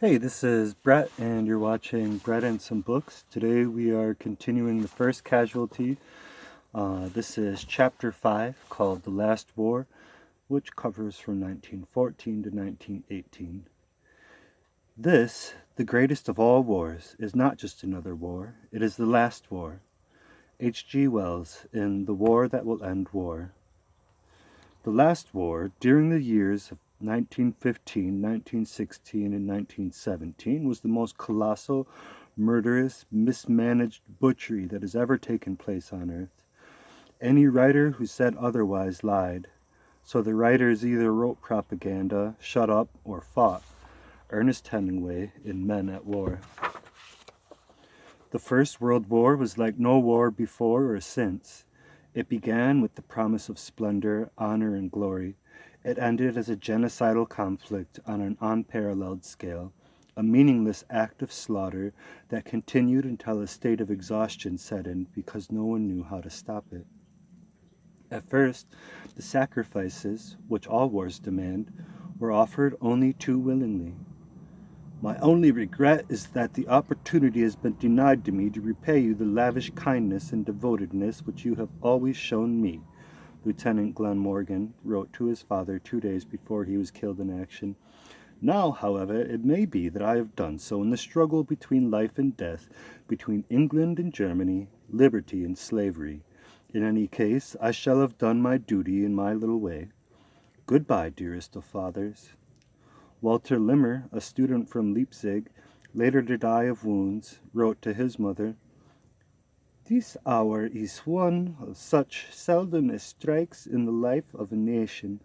Hey, this is Brett, and you're watching Brett and Some Books. Today we are continuing the first Casualty. This is Chapter 5, called The Last War, which covers from 1914 to 1918. This, the greatest of all wars, is not just another war, it is the last war. H.G. Wells in The War That Will End War. The last war, during the years of 1915, 1916, and 1917, was the most colossal, murderous, mismanaged butchery that has ever taken place on Earth. Any writer who said otherwise lied. So the writers either wrote propaganda, shut up, or fought. Ernest Hemingway in Men at War. The First World War was like no war before or since. It began with the promise of splendor, honor, and glory. It ended as a genocidal conflict on an unparalleled scale, a meaningless act of slaughter that continued until a state of exhaustion set in because no one knew how to stop it. At first, the sacrifices, which all wars demand, were offered only too willingly. My only regret is that the opportunity has been denied to me to repay you the lavish kindness and devotedness which you have always shown me, Lieutenant Glenmorgan wrote to his father 2 days before he was killed in action. Now, however, it may be that I have done so in the struggle between life and death, between England and Germany, liberty and slavery. In any case, I shall have done my duty in my little way. Goodbye, dearest of fathers. Walter Limmer, a student from Leipzig, later to die of wounds, wrote to his mother, "This hour is one of such seldom as strikes in the life of a nation,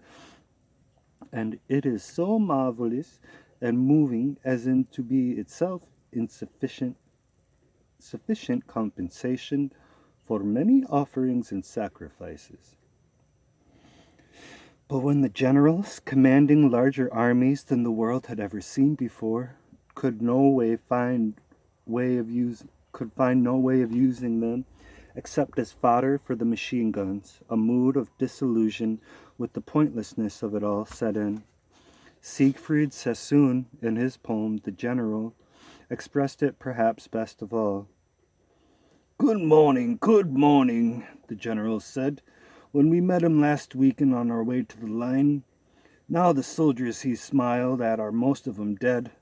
and it is so marvelous and moving as in to be itself sufficient compensation for many offerings and sacrifices." But when the generals, commanding larger armies than the world had ever seen before, could find no way of using them except as fodder for the machine guns, a mood of disillusion with the pointlessness of it all set in. Siegfried Sassoon, in his poem The General, expressed it perhaps best of all. Good morning, the general said, when we met him last week and on our way to the line. Now the soldiers he smiled at are most of 'em dead,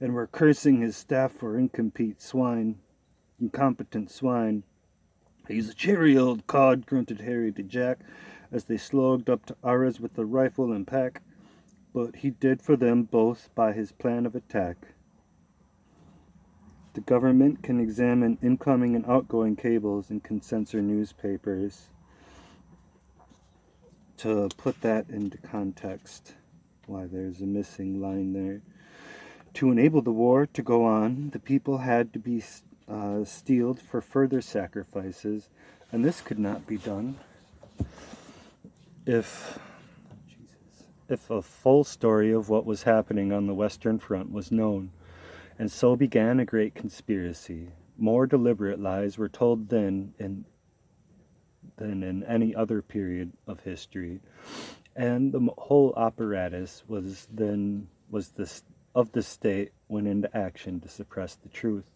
and were cursing his staff for incompetent swine. He's a cheery old cod, grunted Harry to Jack, as they slogged up to Arras with the rifle and pack, but he did for them both by his plan of attack. The government can examine incoming and outgoing cables and can censor newspapers. To put that into context, why there's a missing line there. To enable the war to go on, the people had to be steeled for further sacrifices, and this could not be done if a full story of what was happening on the Western Front was known. And so began a great conspiracy. More deliberate lies were told then than in any other period of history, and the whole apparatus of the state went into action to suppress the truth.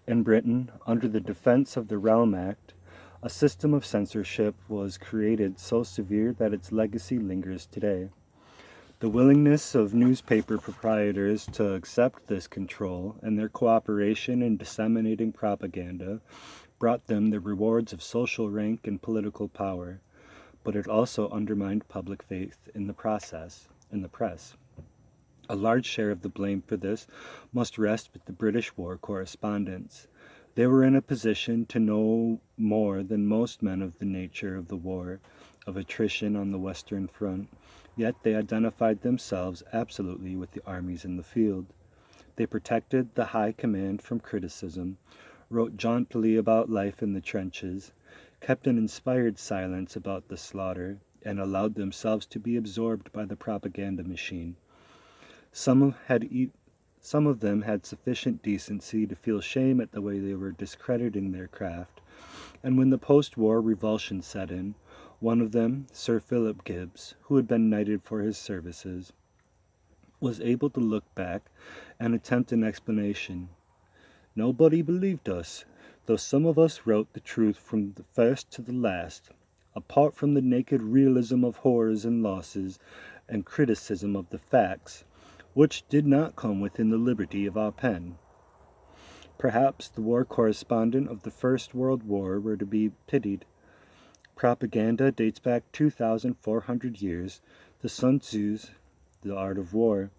In Britain, under the Defence of the Realm Act, a system of censorship was created so severe that its legacy lingers today. The willingness of newspaper proprietors to accept this control and their cooperation in disseminating propaganda brought them the rewards of social rank and political power, but it also undermined public faith in the press. A large share of the blame for this must rest with the British war correspondents. They were in a position to know more than most men of the nature of the war, of attrition on the Western Front, yet they identified themselves absolutely with the armies in the field. They protected the high command from criticism, wrote jauntily about life in the trenches, kept an inspired silence about the slaughter, and allowed themselves to be absorbed by the propaganda machine. Some of them had sufficient decency to feel shame at the way they were discrediting their craft, and when the post-war revulsion set in, one of them, Sir Philip Gibbs, who had been knighted for his services, was able to look back and attempt an explanation. Nobody believed us, though some of us wrote the truth from the first to the last, apart from the naked realism of horrors and losses and criticism of the facts, which did not come within the liberty of our pen. Perhaps the war correspondent of the First World War were to be pitied. Propaganda dates back 2,400 years to Sun Tzu's The Art of War,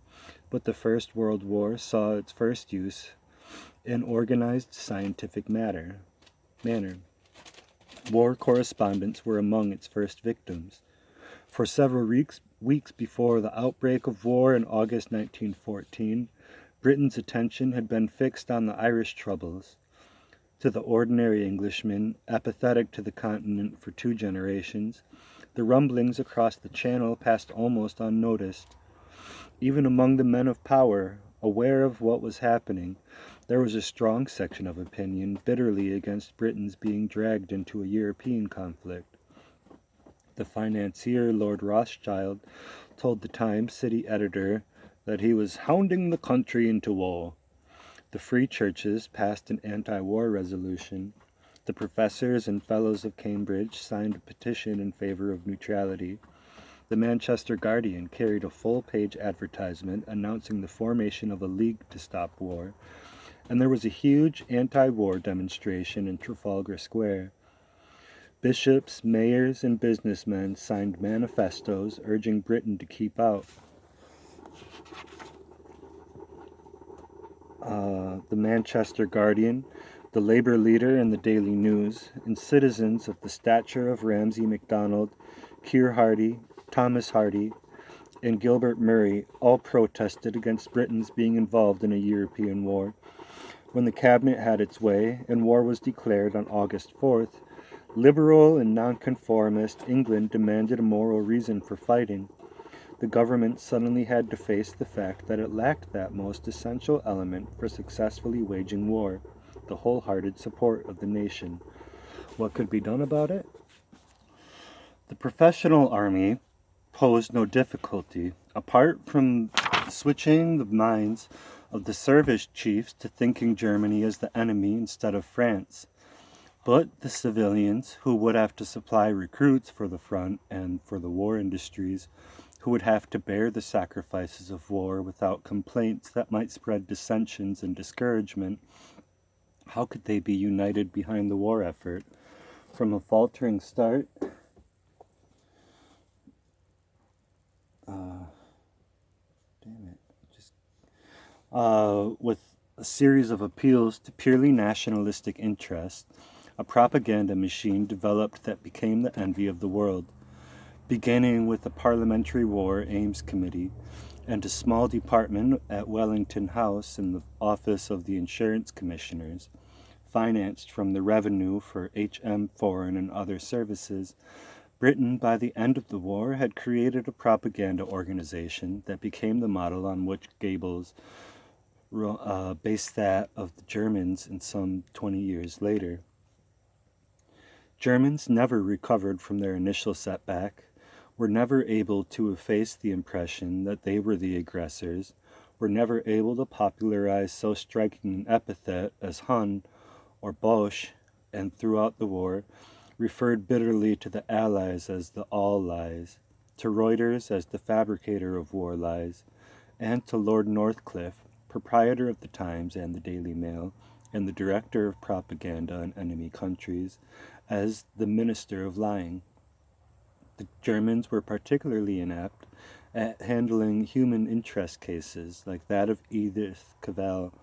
but the First World War saw its first use in organized scientific manner. War correspondents were among its first victims. For several weeks before the outbreak of war in August 1914, Britain's attention had been fixed on the Irish troubles. To the ordinary Englishman, apathetic to the continent for 2 generations, the rumblings across the Channel passed almost unnoticed. Even among the men of power, aware of what was happening, there was a strong section of opinion bitterly against Britain's being dragged into a European conflict. The financier Lord Rothschild told the Times city editor that he was hounding the country into war. The free churches passed an anti-war resolution. The professors and fellows of Cambridge signed a petition in favor of neutrality. The Manchester Guardian carried a full-page advertisement announcing the formation of a league to stop war, and there was a huge anti-war demonstration in Trafalgar Square. Bishops, mayors, and businessmen signed manifestos urging Britain to keep out. The Manchester Guardian, the Labour leader in the Daily News, and citizens of the stature of Ramsay MacDonald, Keir Hardie, Thomas Hardy, and Gilbert Murray all protested against Britain's being involved in a European war. When the cabinet had its way and war was declared on August 4th, liberal and nonconformist England demanded a moral reason for fighting. The government suddenly had to face the fact that it lacked that most essential element for successfully waging war, the wholehearted support of the nation. What could be done about it? The professional army posed no difficulty, apart from switching the minds of the service chiefs to thinking Germany as the enemy instead of France. But the civilians, who would have to supply recruits for the front and for the war industries, who would have to bear the sacrifices of war without complaints that might spread dissensions and discouragement, how could they be united behind the war effort? From a faltering start, with a series of appeals to purely nationalistic interests, a propaganda machine developed that became the envy of the world, beginning with the Parliamentary War Aims Committee and a small department at Wellington House in the Office of the Insurance Commissioners, financed from the revenue for HM Foreign and other services. Britain, by the end of the war, had created a propaganda organization that became the model on which Goebbels based that of the Germans in some 20 years later. Germans never recovered from their initial setback, were never able to efface the impression that they were the aggressors, were never able to popularize so striking an epithet as Hun or Boche, and throughout the war referred bitterly to the Allies as the all lies, to Reuters as the fabricator of war lies, and to Lord Northcliffe, proprietor of the Times and the Daily Mail, and the director of propaganda in enemy countries, as the minister of lying. The Germans were particularly inept at handling human interest cases like that of Edith Cavell,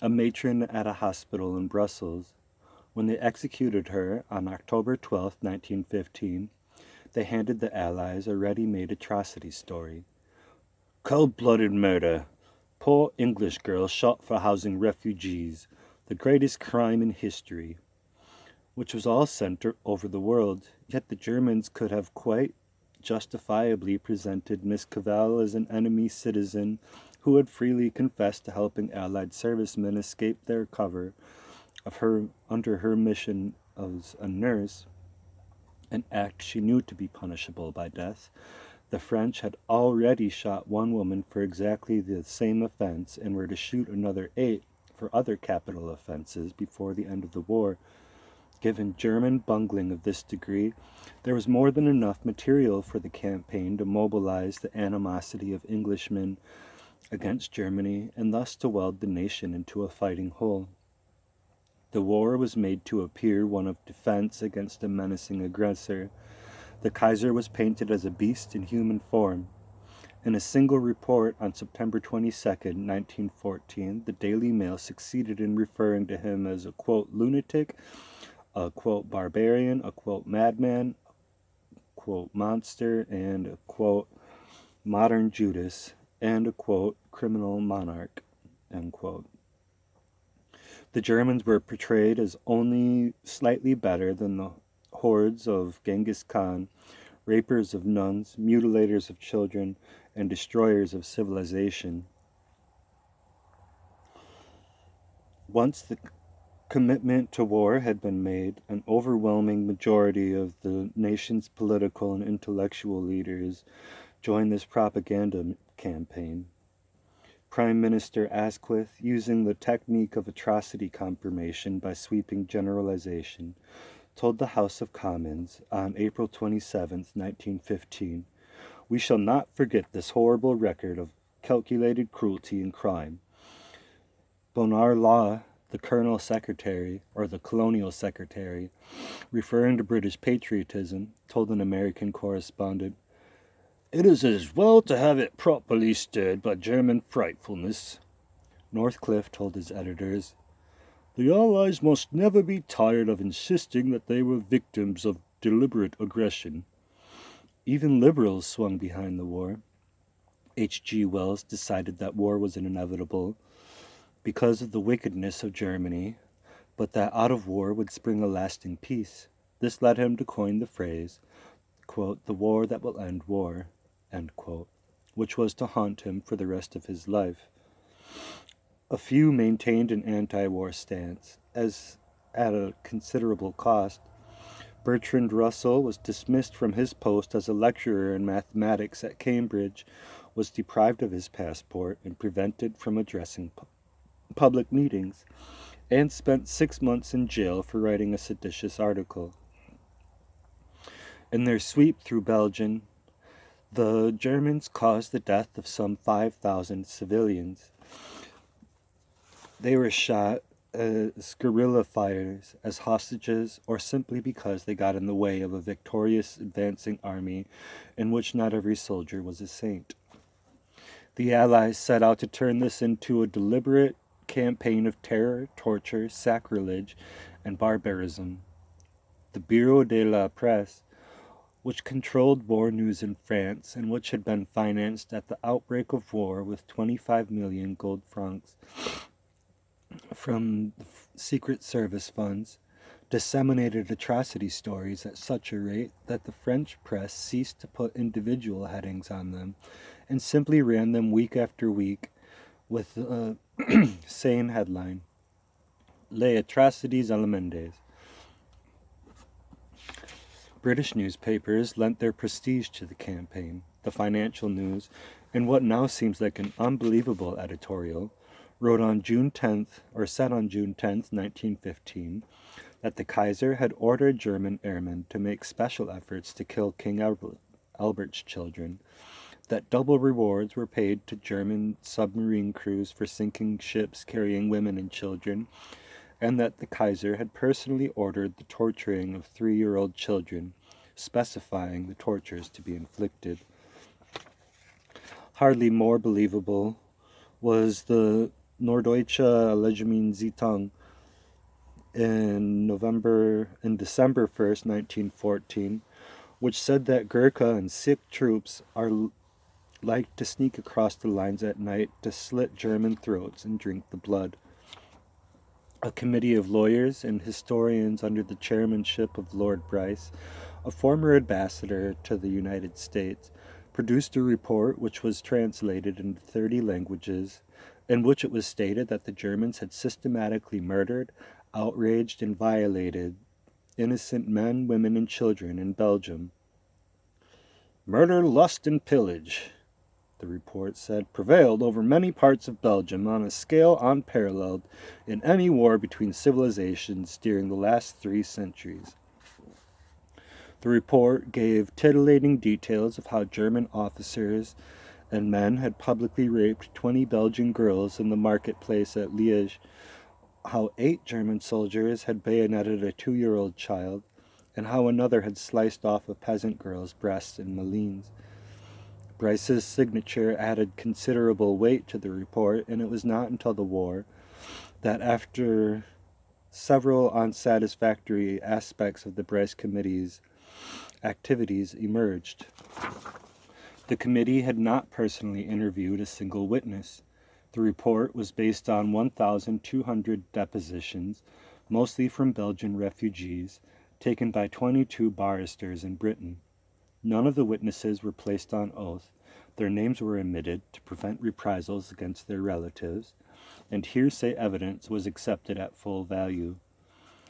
a matron at a hospital in Brussels. When they executed her on October 12, 1915, they handed the Allies a ready-made atrocity story. Cold-blooded murder. Poor English girl shot for housing refugees. The greatest crime in history. Which was all sent over the world, yet the Germans could have quite justifiably presented Miss Cavell as an enemy citizen who had freely confessed to helping Allied servicemen escape their cover of her under her mission as a nurse, an act she knew to be punishable by death. The French had already shot one woman for exactly the same offense and were to shoot another 8 for other capital offenses before the end of the war. Given German bungling of this degree, there was more than enough material for the campaign to mobilize the animosity of Englishmen against Germany and thus to weld the nation into a fighting whole. The war was made to appear one of defense against a menacing aggressor. The Kaiser was painted as a beast in human form. In a single report on September 22, 1914, the Daily Mail succeeded in referring to him as a, quote, lunatic, a, quote, barbarian, a, quote, madman, a, quote, monster, and a, quote, modern Judas, and a, quote, criminal monarch, end quote. The Germans were portrayed as only slightly better than the hordes of Genghis Khan, rapers of nuns, mutilators of children, and destroyers of civilization. Once the commitment to war had been made, an overwhelming majority of the nation's political and intellectual leaders joined this propaganda campaign. Prime Minister Asquith, using the technique of atrocity confirmation by sweeping generalization, told the House of Commons on April 27, 1915, "We shall not forget this horrible record of calculated cruelty and crime." Bonar Law, the Colonial Secretary, referring to British patriotism, told an American correspondent, "It is as well to have it properly stirred by German frightfulness." Northcliffe told his editors, "The Allies must never be tired of insisting that they were victims of deliberate aggression." Even liberals swung behind the war. H.G. Wells decided that war was inevitable because of the wickedness of Germany, but that out of war would spring a lasting peace. This led him to coin the phrase, quote, "the war that will end war," end quote, which was to haunt him for the rest of his life. A few maintained an anti-war stance, as at a considerable cost. Bertrand Russell was dismissed from his post as a lecturer in mathematics at Cambridge, was deprived of his passport and prevented from addressing public meetings, and spent 6 months in jail for writing a seditious article. In their sweep through Belgium, the Germans caused the death of some 5,000 civilians. They were shot as guerrilla fighters, as hostages, or simply because they got in the way of a victorious advancing army in which not every soldier was a saint. The Allies set out to turn this into a deliberate campaign of terror, torture, sacrilege, and barbarism. The Bureau de la Presse, which controlled war news in France and which had been financed at the outbreak of war with 25 million gold francs from the Secret Service funds, disseminated atrocity stories at such a rate that the French press ceased to put individual headings on them and simply ran them week after week with the same headline, Les atrocités allemandes. British newspapers lent their prestige to the campaign. The Financial News, in what now seems like an unbelievable editorial, said on June 10th, 1915, that the Kaiser had ordered German airmen to make special efforts to kill King Albert's children, that double rewards were paid to German submarine crews for sinking ships carrying women and children, and that the Kaiser had personally ordered the torturing of 3-year-old children, specifying the tortures to be inflicted. Hardly more believable was the Norddeutsche Allgemeine Zeitung in December 1st, 1914, which said that Gurkha and Sikh troops are like to sneak across the lines at night to slit German throats and drink the blood. A committee of lawyers and historians under the chairmanship of Lord Bryce, a former ambassador to the United States, produced a report which was translated into 30 languages, in which it was stated that the Germans had systematically murdered, outraged, and violated innocent men, women, and children in Belgium. Murder, lust, and pillage, the report said, prevailed over many parts of Belgium on a scale unparalleled in any war between civilizations during the last 3 centuries. The report gave titillating details of how German officers and men had publicly raped 20 Belgian girls in the marketplace at Liège, how 8 German soldiers had bayoneted a 2-year-old child, and how another had sliced off a peasant girl's breasts in Malines. Bryce's signature added considerable weight to the report, and it was not until the war that, after several unsatisfactory aspects of the Bryce Committee's activities emerged. The committee had not personally interviewed a single witness. The report was based on 1,200 depositions, mostly from Belgian refugees, taken by 22 barristers in Britain. None of the witnesses were placed on oath. Their names were omitted to prevent reprisals against their relatives, and hearsay evidence was accepted at full value.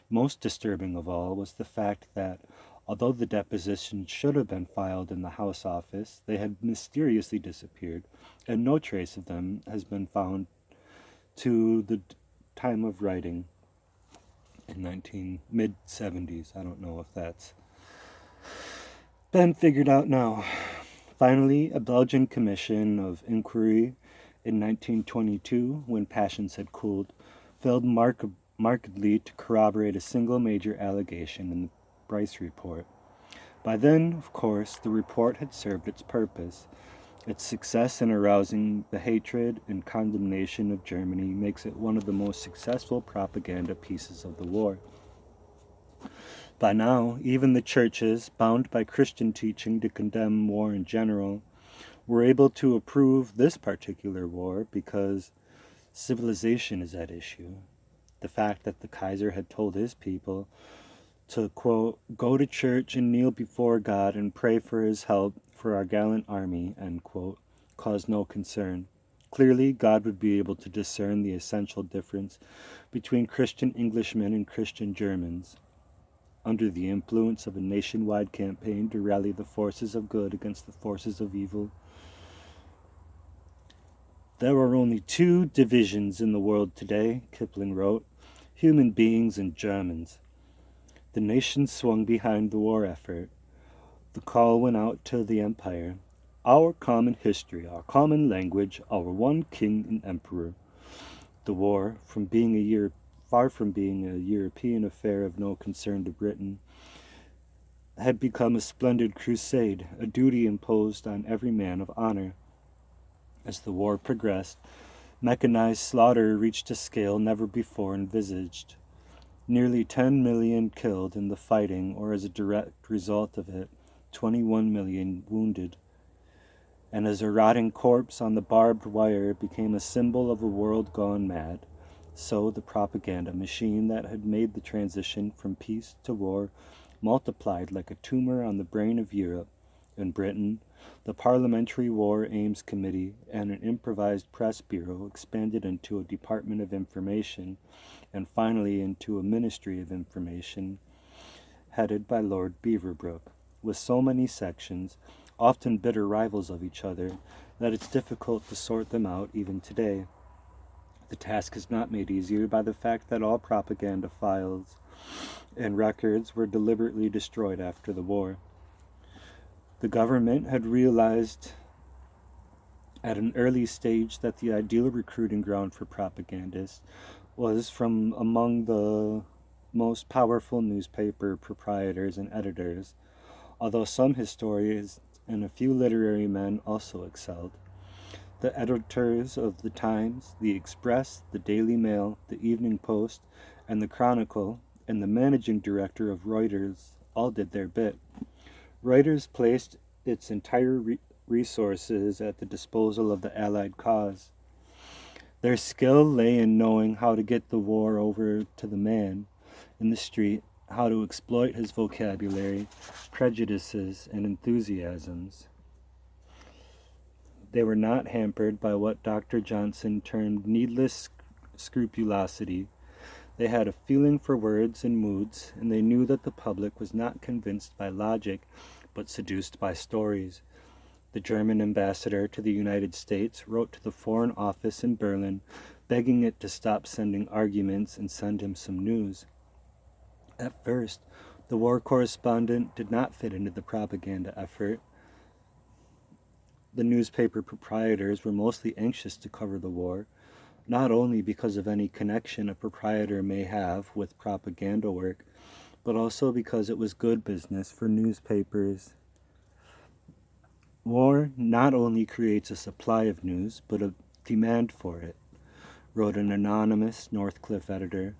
Most disturbing of all was the fact that, although the depositions should have been filed in the House office, they had mysteriously disappeared, and no trace of them has been found to the time of writing in mid-70s. I don't know if that's been figured out now. Finally, a Belgian commission of inquiry in 1922, when passions had cooled, failed markedly to corroborate a single major allegation in the Bryce report. By then, of course, the report had served its purpose. Its success in arousing the hatred and condemnation of Germany makes it one of the most successful propaganda pieces of the war. By now, even the churches, bound by Christian teaching to condemn war in general, were able to approve this particular war because civilization is at issue. The fact that the Kaiser had told his people to, quote, go to church and kneel before God and pray for his help for our gallant army, end quote, caused no concern. Clearly, God would be able to discern the essential difference between Christian Englishmen and Christian Germans. Under the influence of a nationwide campaign to rally the forces of good against the forces of evil, there are only 2 divisions in the world today, Kipling wrote, human beings and Germans. The nation swung behind the war effort. The call went out to the empire. Our common history, our common language, our one king and emperor. The war, far from being a European affair of no concern to Britain, had become a splendid crusade, a duty imposed on every man of honor. As the war progressed, mechanized slaughter reached a scale never before envisaged. Nearly 10 million killed in the fighting, or as a direct result of it, 21 million wounded. And as a rotting corpse on the barbed wire became a symbol of a world gone mad, so the propaganda machine that had made the transition from peace to war multiplied like a tumor on the brain of Europe. In Britain, the Parliamentary War Aims Committee and an improvised press bureau expanded into a Department of Information, and finally into a Ministry of Information, headed by Lord Beaverbrook, with so many sections, often bitter rivals of each other, that it's difficult to sort them out even today. The task is not made easier by the fact that all propaganda files and records were deliberately destroyed after the war. The government had realized at an early stage that the ideal recruiting ground for propagandists was from among the most powerful newspaper proprietors and editors, although some historians and a few literary men also excelled. The editors of the Times, the Express, the Daily Mail, the Evening Post, and the Chronicle, and the managing director of Reuters all did their bit. Reuters placed its entire resources at the disposal of the Allied cause. Their skill lay in knowing how to get the war over to the man in the street, how to exploit his vocabulary, prejudices, and enthusiasms. They were not hampered by what Dr. Johnson termed needless scrupulosity. They had a feeling for words and moods, and they knew that the public was not convinced by logic, but seduced by stories. The German ambassador to the United States wrote to the Foreign Office in Berlin, begging it to stop sending arguments and send him some news. At first, the war correspondent did not fit into the propaganda effort. The newspaper proprietors were mostly anxious to cover the war, not only because of any connection a proprietor may have with propaganda work, but also because it was good business for newspapers. War not only creates a supply of news, but a demand for it, wrote an anonymous Northcliffe editor.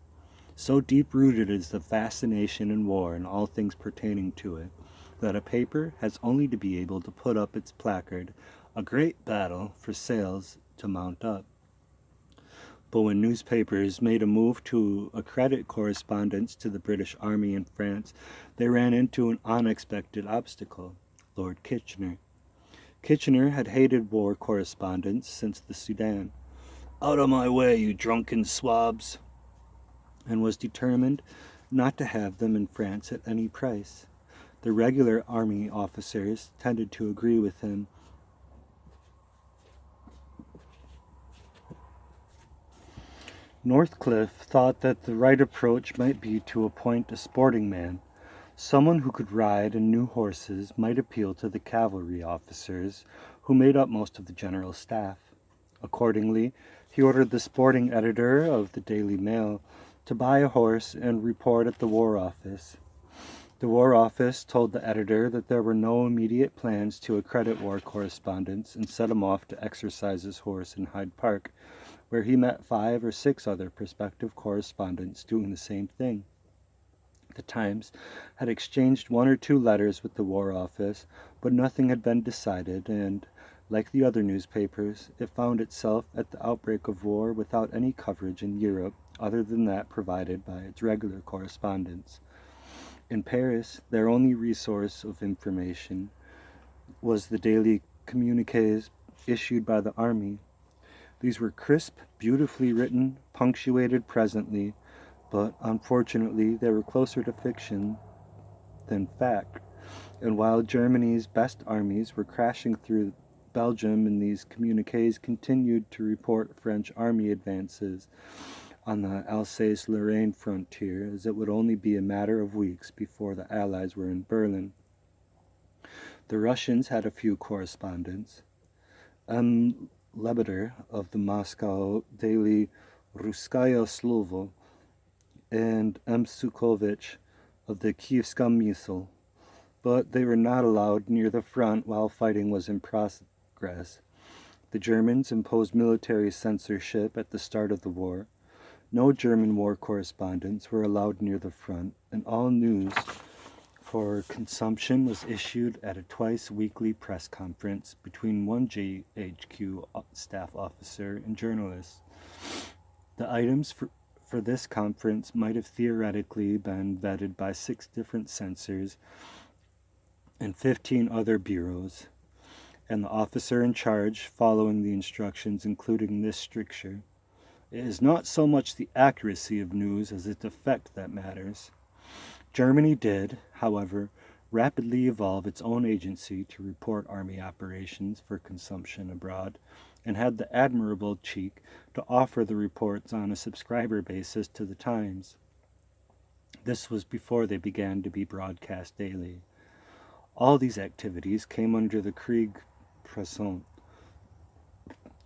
So deep-rooted is the fascination in war and all things pertaining to it, that a paper has only to be able to put up its placard, "A great battle," for sales to mount up. But when newspapers made a move to accredit correspondence to the British Army in France, they ran into an unexpected obstacle: Lord Kitchener. Kitchener had hated war correspondence since the Sudan. "Out of my way, you drunken swabs," and was determined not to have them in France at any price. The regular army officers tended to agree with him. Northcliffe thought that the right approach might be to appoint a sporting man. Someone who could ride and knew horses might appeal to the cavalry officers, who made up most of the general staff. Accordingly, he ordered the sporting editor of the Daily Mail to buy a horse and report at the War Office. The War Office told the editor that there were no immediate plans to accredit war correspondence and set him off to exercise his horse in Hyde Park, where he met 5 or 6 other prospective correspondents doing the same thing. The Times had exchanged 1 or 2 letters with the War Office, but nothing had been decided, and, like the other newspapers, it found itself at the outbreak of war without any coverage in Europe other than that provided by its regular correspondents. In Paris, their only resource of information was the daily communiques issued by the army. These were crisp, beautifully written, punctuated presently, but unfortunately they were closer to fiction than fact. And while Germany's best armies were crashing through Belgium, and these communiques continued to report French army advances on the Alsace-Lorraine frontier, as it would only be a matter of weeks before the Allies were in Berlin. The Russians had a few correspondents. M. Lebeter of the Moscow daily Russkaya Slovo and M. Sukovich of the Kievska Mysl, but they were not allowed near the front while fighting was in progress. The Germans imposed military censorship at the start of the war. No German war correspondents were allowed near the front, and all news for consumption was issued at a twice-weekly press conference between one GHQ staff officer and journalists. The items for this conference might have theoretically been vetted by 6 different censors and 15 other bureaus, and the officer in charge following the instructions including this stricture: "It is not so much the accuracy of news as its effect that matters." Germany did, however, rapidly evolve its own agency to report army operations for consumption abroad, and had the admirable cheek to offer the reports on a subscriber basis to the Times. This was before they began to be broadcast daily. All these activities came under the Krieg Pressant,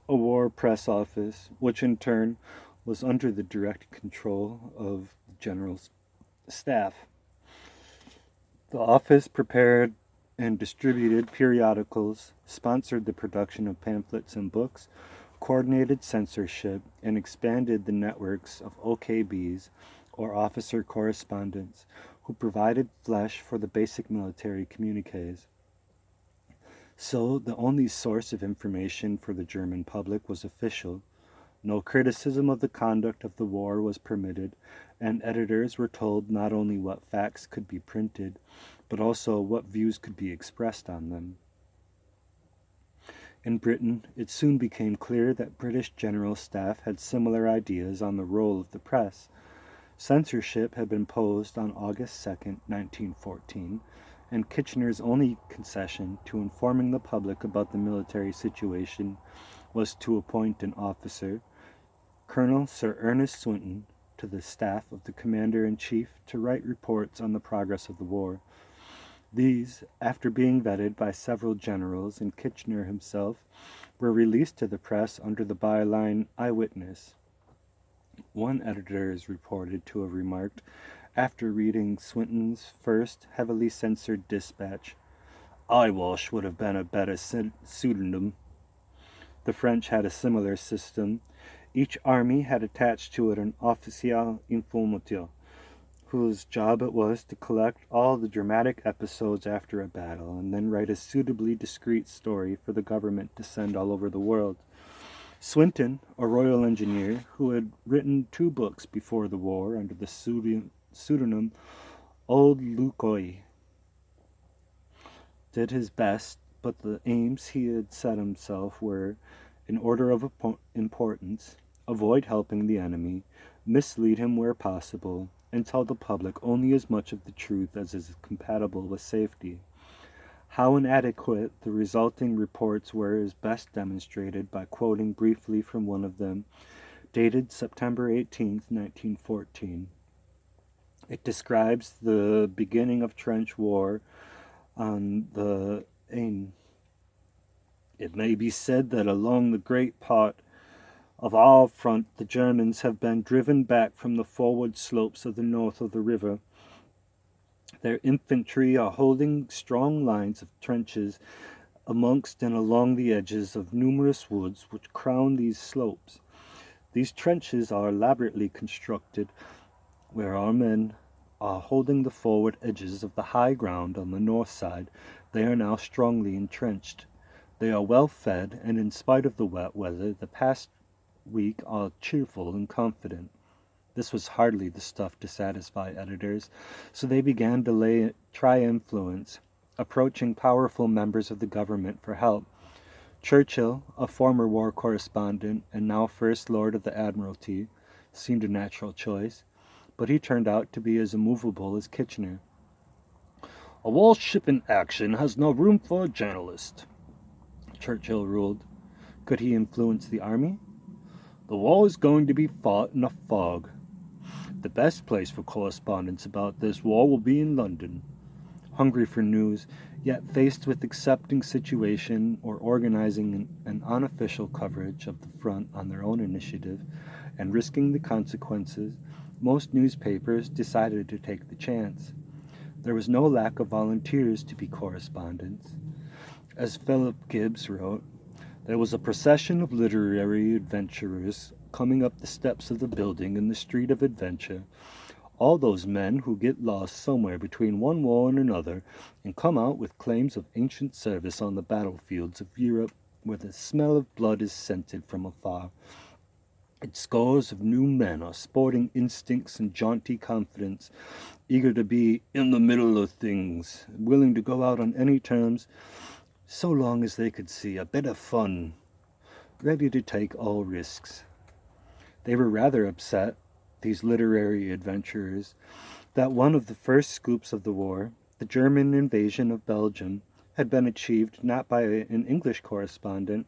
a war press office, which in turn was under the direct control of the general staff. The office prepared and distributed periodicals, sponsored the production of pamphlets and books, coordinated censorship, and expanded the networks of OKBs, or officer correspondents, who provided flesh for the basic military communiques. So the only source of information for the German public was official. No criticism of the conduct of the war was permitted, and editors were told not only what facts could be printed, but also what views could be expressed on them. In Britain, it soon became clear that British general staff had similar ideas on the role of the press. Censorship had been imposed on August 2, 1914, and Kitchener's only concession to informing the public about the military situation was to appoint an officer, Colonel Sir Ernest Swinton, to the staff of the Commander-in-Chief to write reports on the progress of the war. These, after being vetted by several generals and Kitchener himself, were released to the press under the byline Eyewitness. One editor is reported to have remarked, after reading Swinton's first heavily censored dispatch, "Eyewash would have been a better pseudonym." The French had a similar system. Each army had attached to it an official informateur, whose job it was to collect all the dramatic episodes after a battle and then write a suitably discreet story for the government to send all over the world. Swinton, a royal engineer who had written 2 books before the war under the pseudonym Old Lucoi, did his best, but the aims he had set himself were, in order of importance, avoid helping the enemy, mislead him where possible, and tell the public only as much of the truth as is compatible with safety. How inadequate the resulting reports were is best demonstrated by quoting briefly from one of them, dated September 18, 1914. It describes the beginning of trench war on the Aisne. "It may be said that along the great part of our front the Germans have been driven back from the forward slopes of the north of the river. Their infantry are holding strong lines of trenches amongst and along the edges of numerous woods which crown these slopes. These trenches are elaborately constructed, where our men are holding the forward edges of the high ground on the north side. They are now strongly entrenched. They are well fed, and in spite of the wet weather, the past week are cheerful and confident." This was hardly the stuff to satisfy editors, so they began to try influence, approaching powerful members of the government for help. Churchill, a former war correspondent and now First Lord of the Admiralty, seemed a natural choice, but he turned out to be as immovable as Kitchener. "A warship in action has no room for a journalist," Churchill ruled. Could he influence the army? "The war is going to be fought in a fog. The best place for correspondence about this war will be in London." Hungry for news, yet faced with accepting situation or organizing an unofficial coverage of the front on their own initiative and risking the consequences, most newspapers decided to take the chance. There was no lack of volunteers to be correspondents. As Philip Gibbs wrote, "There was a procession of literary adventurers coming up the steps of the building in the street of adventure, all those men who get lost somewhere between one war and another and come out with claims of ancient service on the battlefields of Europe where the smell of blood is scented from afar. Its scores of new men are sporting instincts and jaunty confidence, eager to be in the middle of things, willing to go out on any terms, so long as they could see a bit of fun, ready to take all risks." They were rather upset, these literary adventurers, that one of the first scoops of the war, the German invasion of Belgium, had been achieved not by an English correspondent,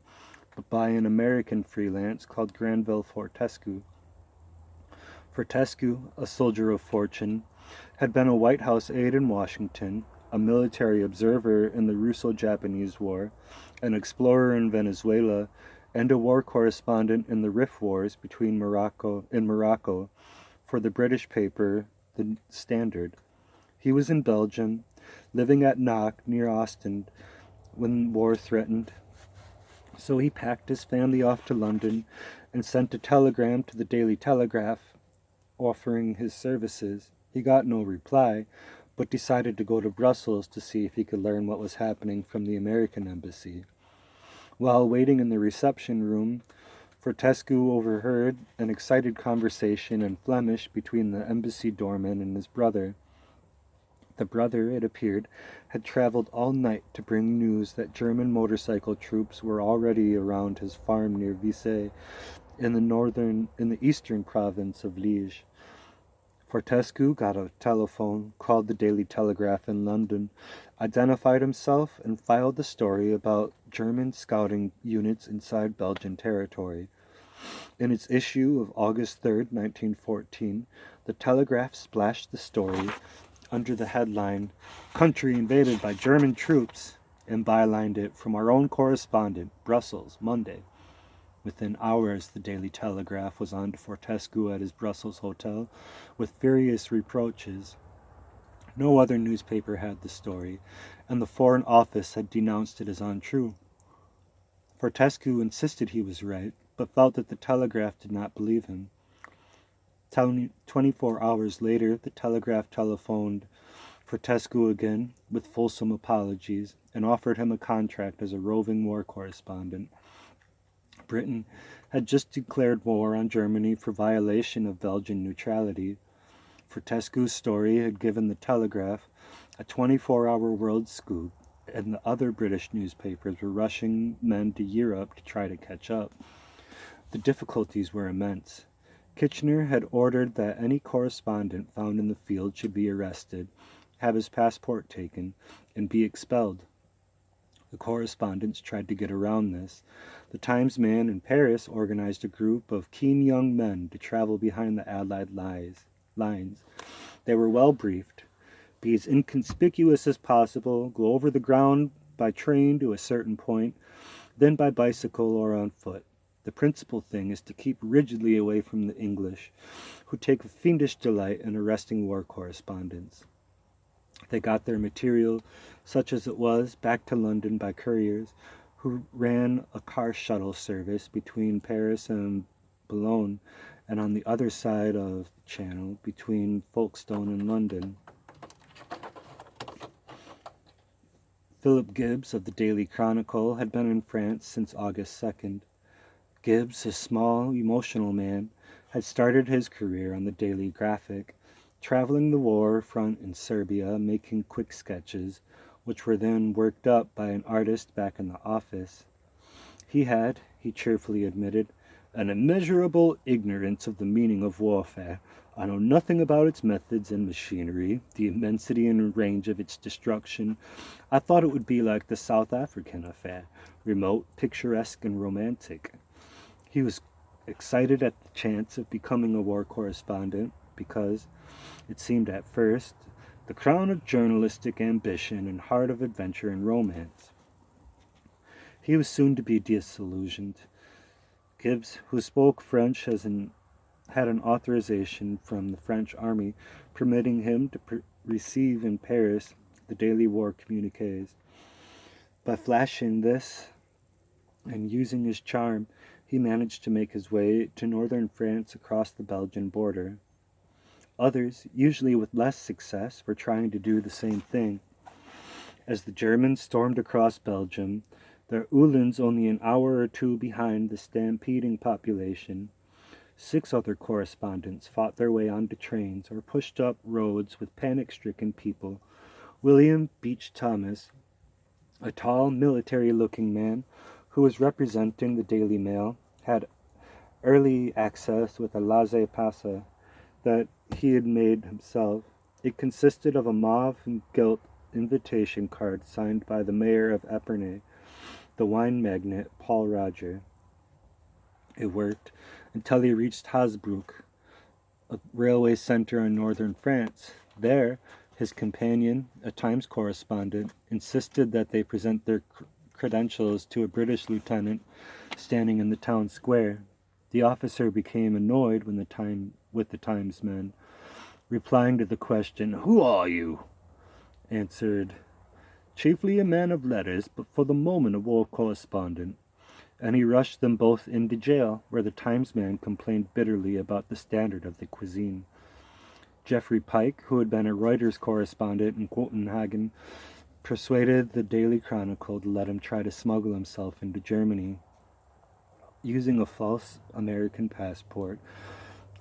but by an American freelance called Granville Fortescue. Fortescue, a soldier of fortune, had been a White House aide in Washington, a military observer in the Russo-Japanese War, an explorer in Venezuela, and a war correspondent in the Rif Wars between Morocco for the British paper The Standard. He was in Belgium, living at Knock near Ostend when war threatened. So he packed his family off to London and sent a telegram to the Daily Telegraph offering his services. He got no reply, but decided to go to Brussels to see if he could learn what was happening from the American embassy. While waiting in the reception room, Fortescue overheard an excited conversation in Flemish between the embassy doorman and his brother. The brother, it appeared, had traveled all night to bring news that German motorcycle troops were already around his farm near Vissay, in the eastern province of Liège. Fortescue got a telephone, called the Daily Telegraph in London, identified himself, and filed the story about German scouting units inside Belgian territory. In its issue of August 3rd, 1914, the Telegraph splashed the story under the headline, "Country Invaded by German Troops," and bylined it, "From our own correspondent, Brussels, Monday." Within hours, the Daily Telegraph was on to Fortescue at his Brussels hotel with furious reproaches. No other newspaper had the story, and the Foreign Office had denounced it as untrue. Fortescue insisted he was right, but felt that the Telegraph did not believe him. 24 hours later, the Telegraph telephoned Fortescue again with fulsome apologies and offered him a contract as a roving war correspondent. Britain had just declared war on Germany for violation of Belgian neutrality. Fortescue's story had given the Telegraph a 24-hour world scoop, and the other British newspapers were rushing men to Europe to try to catch up. The difficulties were immense. Kitchener had ordered that any correspondent found in the field should be arrested, have his passport taken, and be expelled. The correspondents tried to get around this. The Times man in Paris organized a group of keen young men to travel behind the Allied lines. They were well briefed. Be as inconspicuous as possible, go over the ground by train to a certain point, then by bicycle or on foot. The principal thing is to keep rigidly away from the English, who take a fiendish delight in arresting war correspondents. They got their material, such as it was, back to London by couriers, who ran a car shuttle service between Paris and Boulogne, and on the other side of the channel, between Folkestone and London. Philip Gibbs of the Daily Chronicle had been in France since August 2nd. Gibbs, a small, emotional man, had started his career on the Daily Graphic, traveling the war front in Serbia, making quick sketches, which were then worked up by an artist back in the office. He had, he cheerfully admitted, an immeasurable ignorance of the meaning of warfare. I know nothing about its methods and machinery, the immensity and range of its destruction. I thought it would be like the South African affair, remote, picturesque, and romantic. He was excited at the chance of becoming a war correspondent because, it seemed at first, the crown of journalistic ambition and heart of adventure and romance. He was soon to be disillusioned. Gibbs, who spoke French, had an authorization from the French army permitting him to receive in Paris the daily war communiques. By flashing this and using his charm, he managed to make his way to northern France across the Belgian border. Others, usually with less success, were trying to do the same thing. As the Germans stormed across Belgium, their Uhlans only an hour or two behind the stampeding population, 6 other correspondents fought their way onto trains or pushed up roads with panic-stricken people. William Beach Thomas, a tall, military-looking man who was representing the Daily Mail, had early access with a laissez-passer that he had made himself. It consisted of a mauve and gilt invitation card signed by the mayor of Epernay, the wine magnate Paul Roger. It worked until he reached Hasbrouck, a railway center in northern France. There, his companion, a Times correspondent, insisted that they present their credentials to a British lieutenant standing in the town square. The officer became annoyed with the Times men, replying to the question, "Who are you?" answered, "Chiefly a man of letters, but for the moment a war correspondent." And he rushed them both into jail, where the Times man complained bitterly about the standard of the cuisine. Geoffrey Pike, who had been a Reuters correspondent in Copenhagen, persuaded the Daily Chronicle to let him try to smuggle himself into Germany. Using a false American passport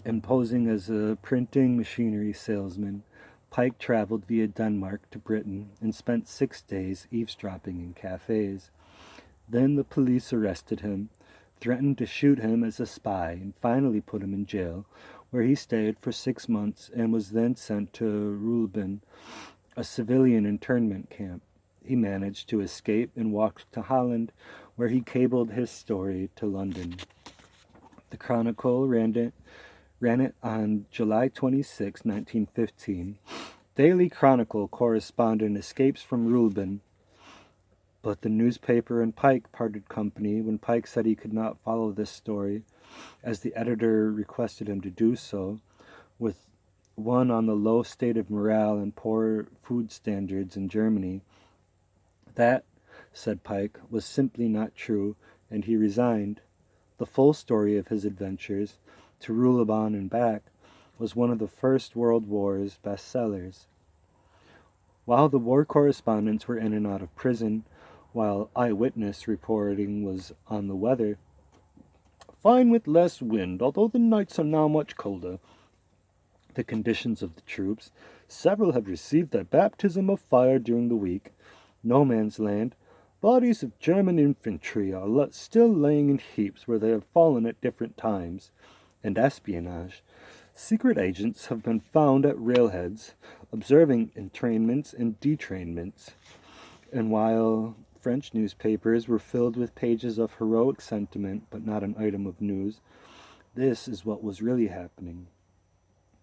and posing as a printing machinery salesman, Pike traveled via Denmark to Britain and spent 6 days eavesdropping in cafes. Then the police arrested him, threatened to shoot him as a spy, and finally put him in jail, where he stayed for 6 months and was then sent to Rulben, a civilian internment camp. He managed to escape and walked to Holland, where he cabled his story to London. The Chronicle ran it on July 26, 1915. Daily Chronicle correspondent escapes from Rulben, but the newspaper and Pike parted company when Pike said he could not follow this story, as the editor requested him to do so, with one on the low state of morale and poor food standards in Germany. That, said Pike, was simply not true, and he resigned. The full story of his adventures, to Ruleben and back, was one of the First World War's bestsellers. While the war correspondents were in and out of prison, while eyewitness reporting was on the weather, fine with less wind, although the nights are now much colder. The conditions of the troops, several have received their baptism of fire during the week. No man's land. Bodies of German infantry are still laying in heaps where they have fallen at different times. And espionage. Secret agents have been found at railheads, observing entrainments and detrainments. And while French newspapers were filled with pages of heroic sentiment, but not an item of news, this is what was really happening.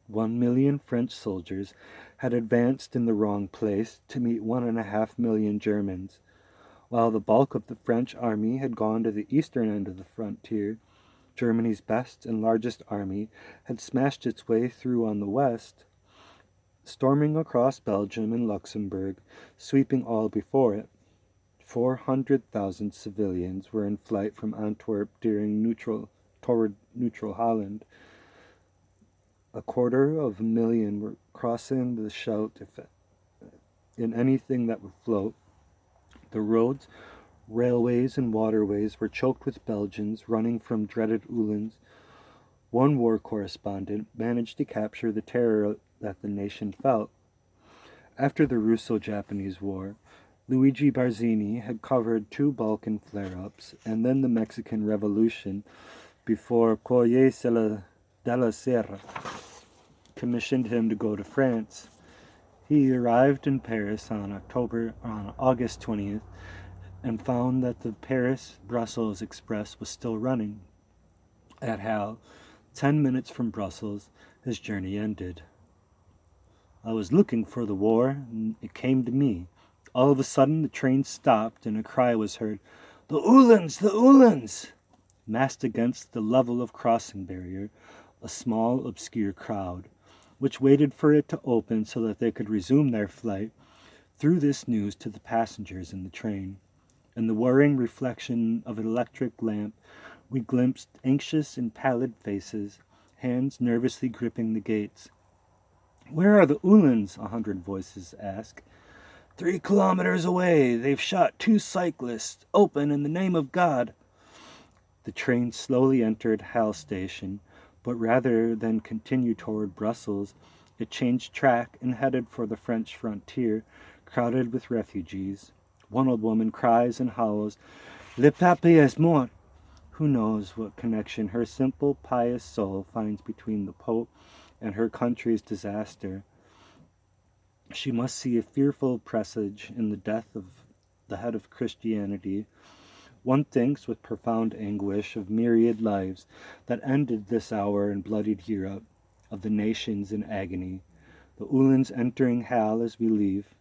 1 million French soldiers had advanced in the wrong place to meet 1.5 million Germans. While the bulk of the French army had gone to the eastern end of the frontier, Germany's best and largest army had smashed its way through on the west, storming across Belgium and Luxembourg, sweeping all before it. 400,000 civilians were in flight from Antwerp toward neutral Holland. 250,000 were crossing the Scheldt in anything that would float. The roads, railways, and waterways were choked with Belgians running from dreaded Uhlans. One war correspondent managed to capture the terror that the nation felt. After the Russo-Japanese War, Luigi Barzini had covered 2 Balkan flare-ups and then the Mexican Revolution before Corriere della Sera commissioned him to go to France. He arrived in Paris on August 20th and found that the Paris-Brussels Express was still running. At Halle, 10 minutes from Brussels, his journey ended. I was looking for the war, and it came to me. All of a sudden, the train stopped, and a cry was heard, "The Uhlans! The Uhlans!" Massed against the level of crossing barrier, a small, obscure crowd, which waited for it to open so that they could resume their flight, threw this news to the passengers in the train. In the whirring reflection of an electric lamp, we glimpsed anxious and pallid faces, hands nervously gripping the gates. "Where are the Uhlans?" 100 voices asked. 3 kilometers away. They've shot 2 cyclists. Open in the name of God." The train slowly entered Halle station, but rather than continue toward Brussels, it changed track and headed for the French frontier, crowded with refugees. One old woman cries and howls, "Le pape est mort." Who knows what connection her simple, pious soul finds between the Pope and her country's disaster. She must see a fearful presage in the death of the head of Christianity. One thinks with profound anguish of myriad lives that ended this hour in bloodied Europe, of the nations in agony. The Uhlans entering Halle as we leave.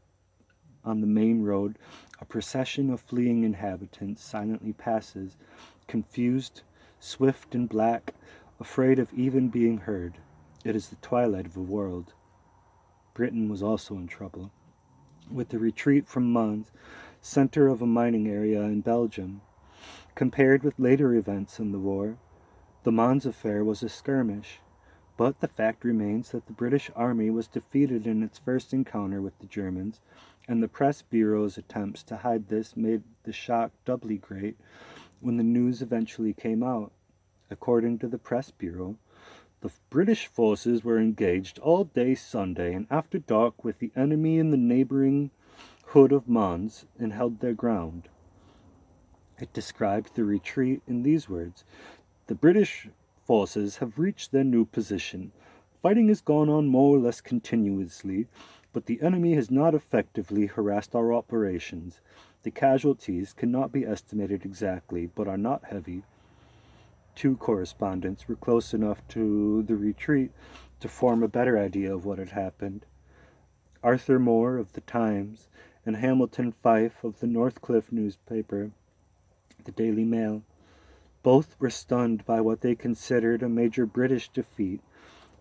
On the main road, a procession of fleeing inhabitants silently passes, confused, swift and black, afraid of even being heard. It is the twilight of the world. Britain was also in trouble, with the retreat from Mons, center of a mining area in Belgium. Compared with later events in the war, the Mons affair was a skirmish, but the fact remains that the British Army was defeated in its first encounter with the Germans, and the press bureau's attempts to hide this made the shock doubly great when the news eventually came out. According to the press bureau, the British forces were engaged all day Sunday and after dark with the enemy in the neighboring hood of Mons and held their ground. It described the retreat in these words: "The British forces have reached their new position. Fighting has gone on more or less continuously, but the enemy has not effectively harassed our operations. The casualties cannot be estimated exactly, but are not heavy." Two correspondents were close enough to the retreat to form a better idea of what had happened. Arthur Moore of the Times and Hamilton Fyfe of the Northcliffe newspaper, the Daily Mail. Both were stunned by what they considered a major British defeat,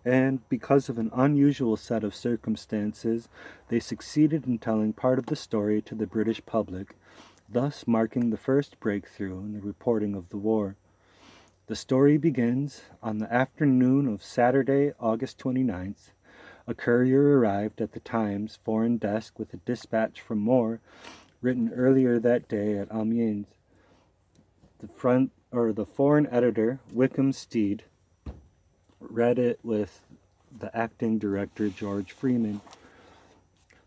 and because of an unusual set of circumstances, they succeeded in telling part of the story to the British public, thus marking the first breakthrough in the reporting of the war. The story begins on the afternoon of Saturday, August 29th. A courier arrived at the Times foreign desk with a dispatch from Moore, written earlier that day at Amiens. The foreign editor, Wickham Steed, read it with the acting director, George Freeman.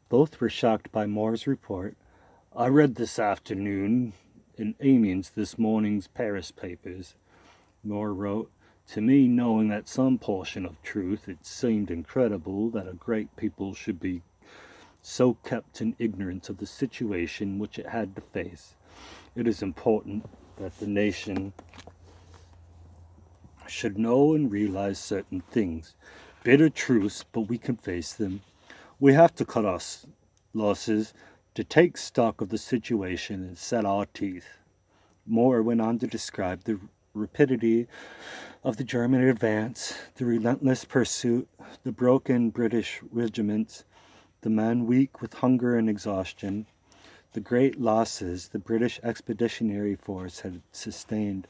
Both were shocked by Moore's report. "I read this afternoon in Amiens this morning's Paris papers," Moore wrote. "To me, knowing that some portion of truth, it seemed incredible that a great people should be so kept in ignorance of the situation which it had to face. It is important that the nation should know and realize certain things. Bitter truths, but we can face them. We have to cut our losses, to take stock of the situation and set our teeth." Moore went on to describe the rapidity of the German advance, the relentless pursuit, the broken British regiments, the men weak with hunger and exhaustion, the great losses the British Expeditionary Force had sustained.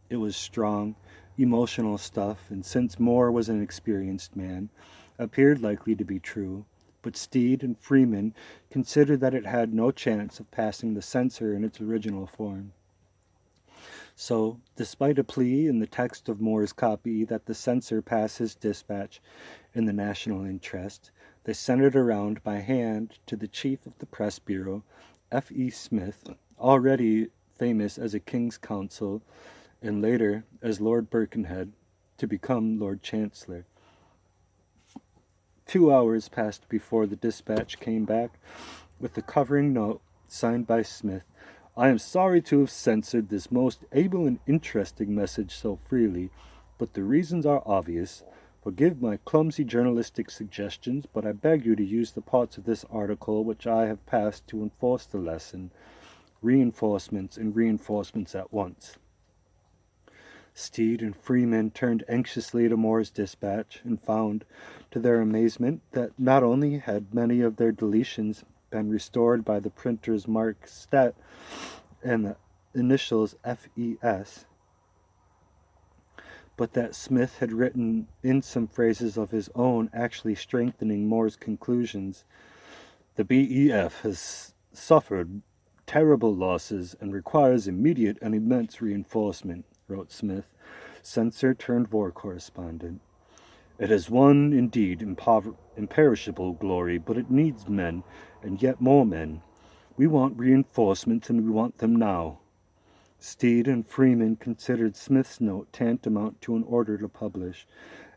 It was strong, emotional stuff, and since Moore was an experienced man, appeared likely to be true, but Steed and Freeman considered that it had no chance of passing the censor in its original form. So, despite a plea in the text of Moore's copy that the censor pass his dispatch in the national interest, they sent it around by hand to the chief of the press bureau, F.E. Smith, already famous as a King's Counsel and later as Lord Birkenhead, to become Lord Chancellor. 2 hours passed before the dispatch came back with the covering note signed by Smith. "I am sorry to have censored this most able and interesting message so freely, but the reasons are obvious. Forgive my clumsy journalistic suggestions, but I beg you to use the parts of this article which I have passed to enforce the lesson. Reinforcements and reinforcements at once." Steed and Freeman turned anxiously to Moore's dispatch and found, to their amazement, that not only had many of their deletions been restored by the printer's mark Stet and the initials FES, but that Smith had written in some phrases of his own, actually strengthening Moore's conclusions. "The BEF has suffered terrible losses and requires immediate and immense reinforcement," wrote Smith, censor turned war correspondent. "It has won, indeed, imperishable glory, but it needs men, and yet more men. We want reinforcements, and we want them now." Steed and Freeman considered Smith's note tantamount to an order to publish,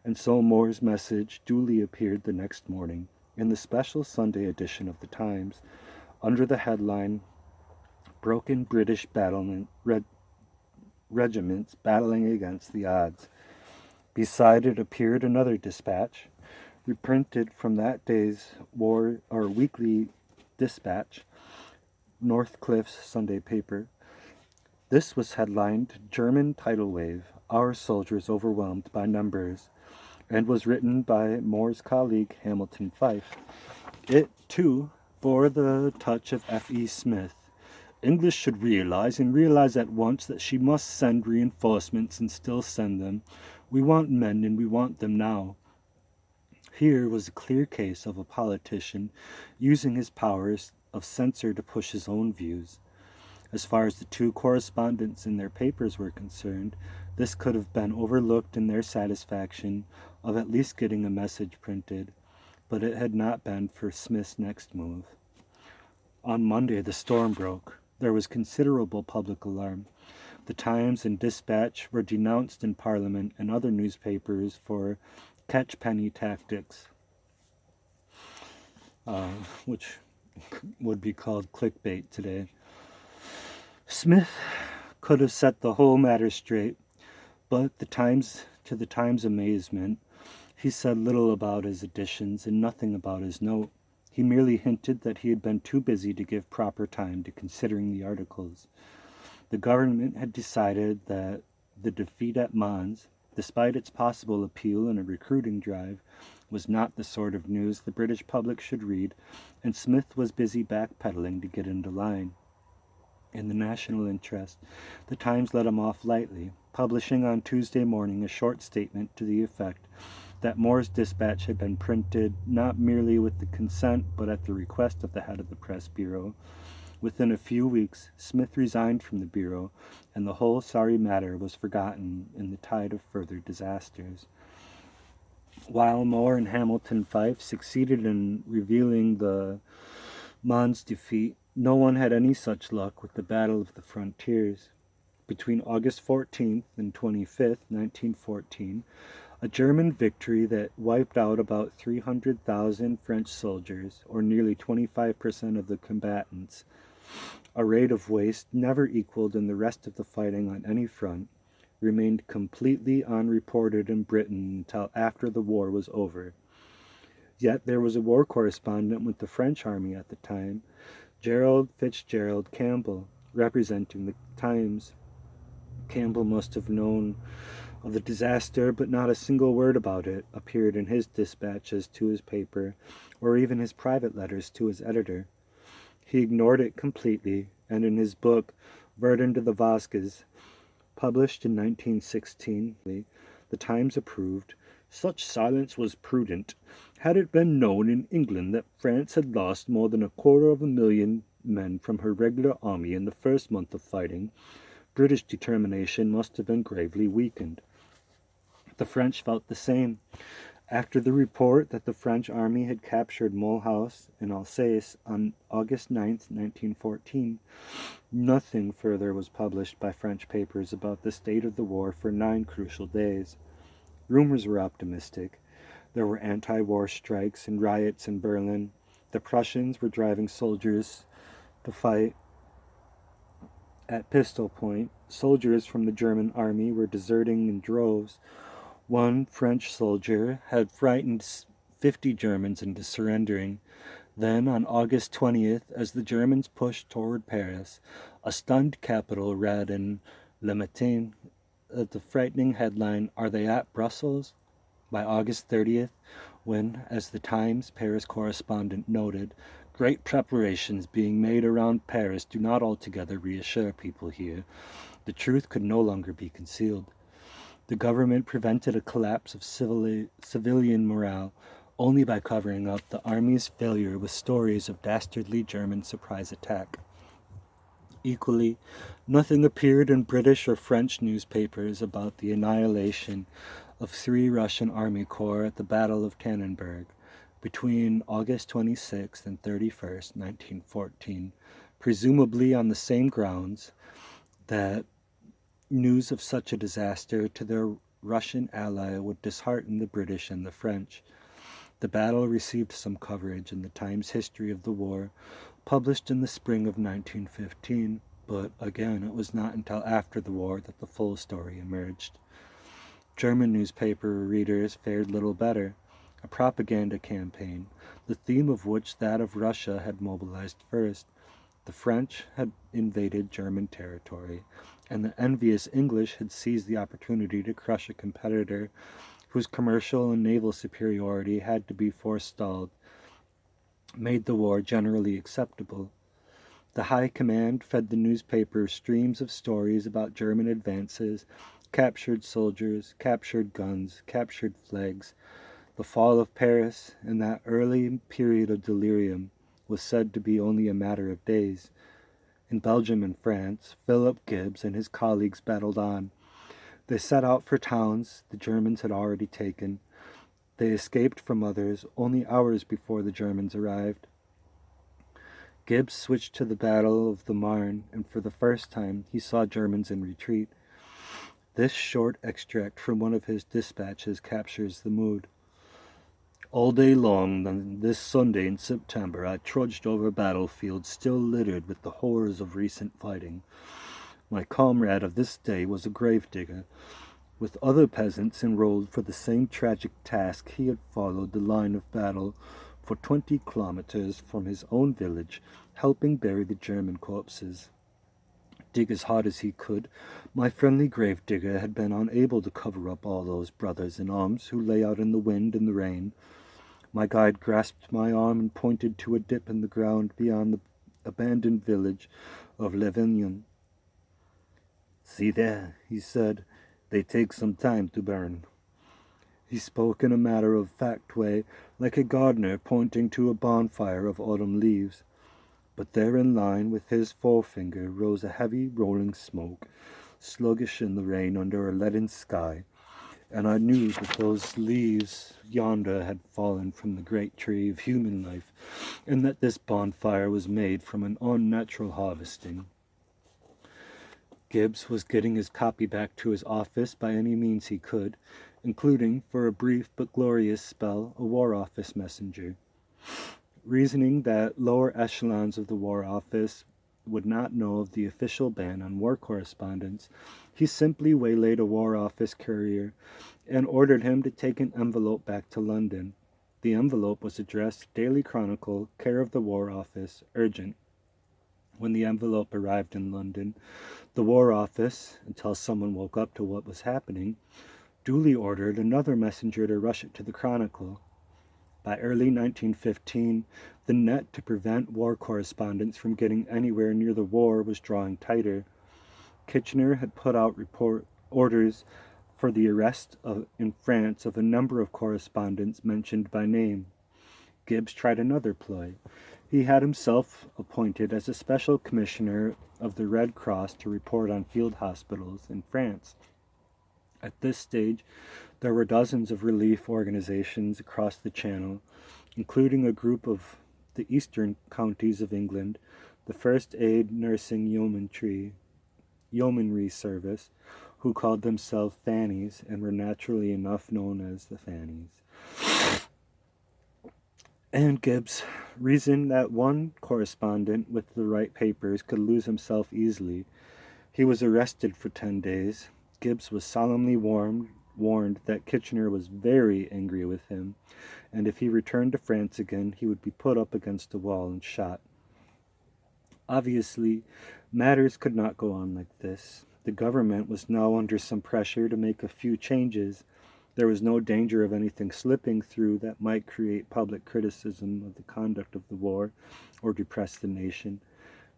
and so Moore's message duly appeared the next morning in the special Sunday edition of the Times, under the headline, "Broken British Regiments Battling Against the Odds." Beside it appeared another dispatch, reprinted from that day's weekly dispatch, Northcliffe's Sunday paper. This was headlined "German Tidal Wave, Our Soldiers Overwhelmed by Numbers," and was written by Moore's colleague Hamilton Fyfe. It, too, bore the touch of F.E. Smith. "English should realize, and realize at once, that she must send reinforcements and still send them. We want men, and we want them now." Here was a clear case of a politician using his powers of censor to push his own views. As far as the two correspondents in their papers were concerned, this could have been overlooked in their satisfaction of at least getting a message printed, but it had not been for Smith's next move. On Monday the storm broke. There was considerable public alarm. The Times and Dispatch were denounced in Parliament and other newspapers for catch-penny tactics, which would be called clickbait today. Smith could have set the whole matter straight, but to the Times' amazement, he said little about his additions and nothing about his note. He merely hinted that he had been too busy to give proper time to considering the articles. The government had decided that the defeat at Mons, despite its possible appeal in a recruiting drive, was not the sort of news the British public should read, and Smith was busy backpedaling to get into line. In the national interest, the Times let him off lightly, publishing on Tuesday morning a short statement to the effect that Moore's dispatch had been printed not merely with the consent but at the request of the head of the press bureau. Within a few weeks, Smith resigned from the bureau, and the whole sorry matter was forgotten in the tide of further disasters. While Moore and Hamilton Fyfe succeeded in revealing the Mons defeat, no one had any such luck with the Battle of the Frontiers. Between August 14th and 25th, 1914, a German victory that wiped out about 300,000 French soldiers, or nearly 25% of the combatants, a rate of waste never equaled in the rest of the fighting on any front, remained completely unreported in Britain until after the war was over. Yet there was a war correspondent with the French army at the time, Gerald Fitzgerald Campbell, representing the Times. Campbell must have known of the disaster, but not a single word about it appeared in his dispatches to his paper, or even his private letters to his editor. He ignored it completely, and in his book, Verdun de the Vosges, published in 1916, the Times approved, "Such silence was prudent. Had it been known in England that France had lost more than 250,000 men from her regular army in the first month of fighting, British determination must have been gravely weakened." The French felt the same. After the report that the French army had captured Mulhouse in Alsace on August 9, 1914, nothing further was published by French papers about the state of the war for 9 crucial days. Rumors were optimistic. There were anti-war strikes and riots in Berlin. The Prussians were driving soldiers to fight at pistol point. Soldiers from the German army were deserting in droves. One French soldier had frightened 50 Germans into surrendering. Then, on August 20th, as the Germans pushed toward Paris, a stunned capital read in Le Matin the frightening headline, "Are they at Brussels?" By August 30th, when, as the Times Paris correspondent noted, great preparations being made around Paris do not altogether reassure people here, the truth could no longer be concealed. The government prevented a collapse of civilian morale only by covering up the army's failure with stories of dastardly German surprise attack. Equally, nothing appeared in British or French newspapers about the annihilation of 3 Russian army corps at the Battle of Tannenberg between August 26th and 31st, 1914, presumably on the same grounds that news of such a disaster to their Russian ally would dishearten the British and the French. The battle received some coverage in the Times History of the War, published in the spring of 1915, but again it was not until after the war that the full story emerged. German newspaper readers fared little better. A propaganda campaign, the theme of which, that of Russia, had mobilized first. The French had invaded German territory, and the envious English had seized the opportunity to crush a competitor whose commercial and naval superiority had to be forestalled, made the war generally acceptable. The High Command fed the newspapers streams of stories about German advances, captured soldiers, captured guns, captured flags. The fall of Paris, in that early period of delirium, was said to be only a matter of days. In Belgium and France, Philip Gibbs and his colleagues battled on. They set out for towns the Germans had already taken. They escaped from others only hours before the Germans arrived. Gibbs switched to the Battle of the Marne, and for the first time he saw Germans in retreat. This short extract from one of his dispatches captures the mood. All day long on this Sunday in September, I trudged over battlefields still littered with the horrors of recent fighting. My comrade of this day was a gravedigger. With other peasants enrolled for the same tragic task, he had followed the line of battle for 20 kilometers from his own village, helping bury the German corpses. Dig as hard as he could, my friendly gravedigger had been unable to cover up all those brothers in arms who lay out in the wind and the rain. My guide grasped my arm and pointed to a dip in the ground beyond the abandoned village of Levignon. "See there," he said, "they take some time to burn." He spoke in a matter-of-fact way, like a gardener pointing to a bonfire of autumn leaves. But there in line with his forefinger rose a heavy rolling smoke, sluggish in the rain under a leaden sky, and I knew that those leaves yonder had fallen from the great tree of human life, and that this bonfire was made from an unnatural harvesting. Gibbs was getting his copy back to his office by any means he could, including, for a brief but glorious spell, a War Office messenger. Reasoning that lower echelons of the War Office would not know of the official ban on war correspondence, he simply waylaid a War Office courier and ordered him to take an envelope back to London. The envelope was addressed Daily Chronicle, care of the War Office, urgent. When the envelope arrived in London, the War Office, until someone woke up to what was happening, duly ordered another messenger to rush it to the Chronicle. By early 1915, the net to prevent war correspondents from getting anywhere near the war was drawing tighter. Kitchener had put out orders for the arrest in France of a number of correspondents mentioned by name. Gibbs tried another ploy. He had himself appointed as a special commissioner of the Red Cross to report on field hospitals in France. At this stage, there were dozens of relief organizations across the Channel, including a group of the eastern counties of England, the First Aid Nursing Yeomanry Service, who called themselves Fannies and were naturally enough known as the Fannies. And Gibbs reasoned that one correspondent with the right papers could lose himself easily. He was arrested for 10 days. Gibbs was solemnly warned that Kitchener was very angry with him, and if he returned to France again, he would be put up against a wall and shot. Obviously, matters could not go on like this. The government was now under some pressure to make a few changes. There was no danger of anything slipping through that might create public criticism of the conduct of the war or depress the nation,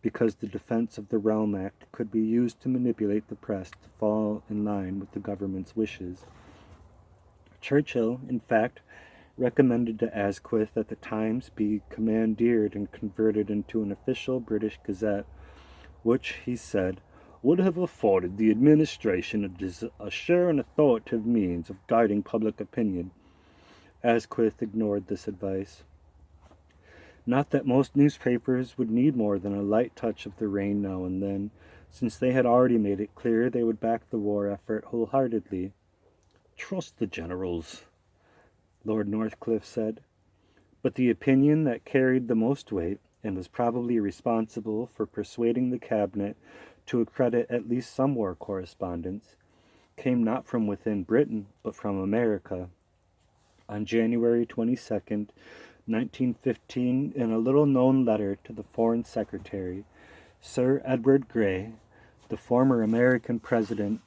because the Defense of the Realm Act could be used to manipulate the press to fall in line with the government's wishes. Churchill, in fact, recommended to Asquith that the Times be commandeered and converted into an official British gazette, which, he said, would have afforded the administration a sure and authoritative means of guiding public opinion. Asquith ignored this advice. Not that most newspapers would need more than a light touch of the rein now and then, since they had already made it clear they would back the war effort wholeheartedly. "Trust the generals," Lord Northcliffe said. But the opinion that carried the most weight, and was probably responsible for persuading the cabinet to accredit at least some war correspondence, came not from within Britain, but from America. On January 22nd, 1915, in a little-known letter to the Foreign Secretary, Sir Edward Grey, the former American President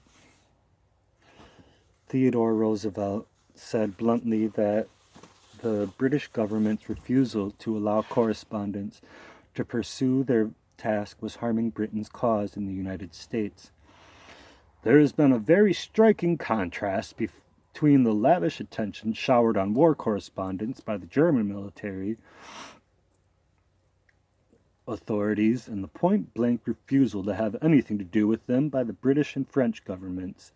Theodore Roosevelt, said bluntly that the British government's refusal to allow correspondents to pursue their task was harming Britain's cause in the United States. "There has been a very striking contrast between the lavish attention showered on war correspondence by the German military authorities and the point-blank refusal to have anything to do with them by the British and French governments.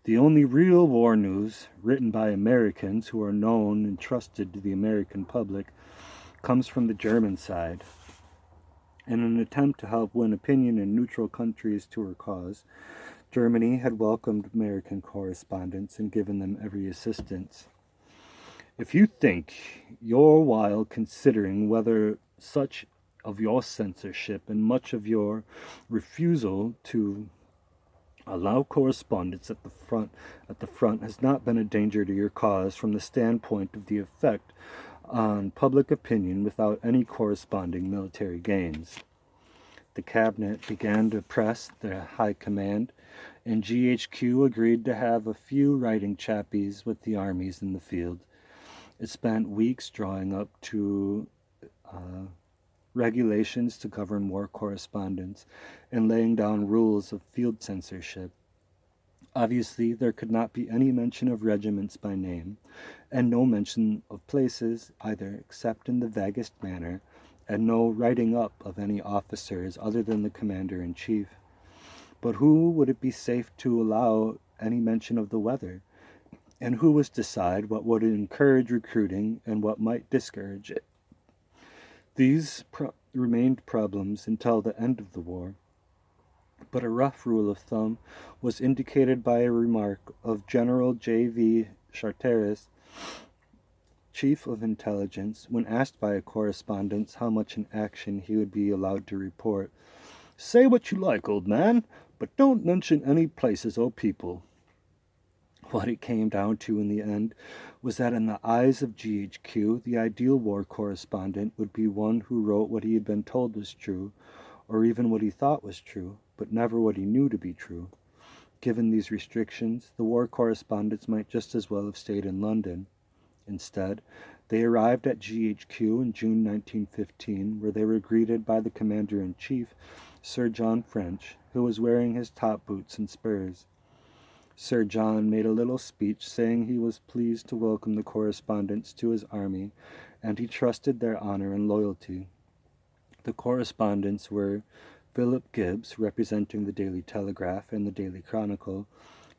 The only real war news, written by Americans who are known and trusted to the American public, comes from the German side." In an attempt to help win opinion in neutral countries to her cause, Germany had welcomed American correspondents and given them every assistance. If you think you're while considering whether such of your censorship and much of your refusal to allow correspondence at the front has not been a danger to your cause from the standpoint of the effect on public opinion without any corresponding military gains. The cabinet began to press the high command, and GHQ agreed to have a few writing chappies with the armies in the field. It spent weeks drawing up to regulations to govern war correspondence and laying down rules of field censorship. Obviously, there could not be any mention of regiments by name, and no mention of places either except in the vaguest manner, and no writing up of any officers other than the commander-in-chief. But who would it be safe to allow any mention of the weather? And who was to decide what would encourage recruiting and what might discourage it? These remained problems until the end of the war, but a rough rule of thumb was indicated by a remark of General J.V. Charteris, Chief of Intelligence, when asked by a correspondent how much in action he would be allowed to report. "Say what you like, old man, but don't mention any places or people." What it came down to in the end was that in the eyes of GHQ, the ideal war correspondent would be one who wrote what he had been told was true, or even what he thought was true, but never what he knew to be true. Given these restrictions, the war correspondents might just as well have stayed in London. Instead, they arrived at GHQ in June 1915, where they were greeted by the commander-in-chief, Sir John French, who was wearing his top boots and spurs. Sir John made a little speech saying he was pleased to welcome the correspondents to his army, and he trusted their honor and loyalty. The correspondents were Philip Gibbs, representing the Daily Telegraph and the Daily Chronicle,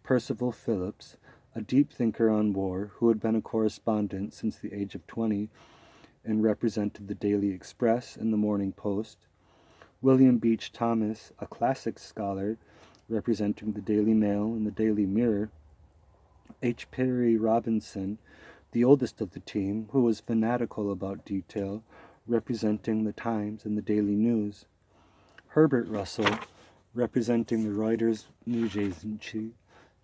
Percival Phillips, a deep thinker on war who had been a correspondent since the age of 20 and represented the Daily Express and the Morning Post, William Beach Thomas, a classics scholar representing the Daily Mail and the Daily Mirror, H. Perry Robinson, the oldest of the team, who was fanatical about detail, representing the Times and the Daily News, Herbert Russell, representing the Reuters News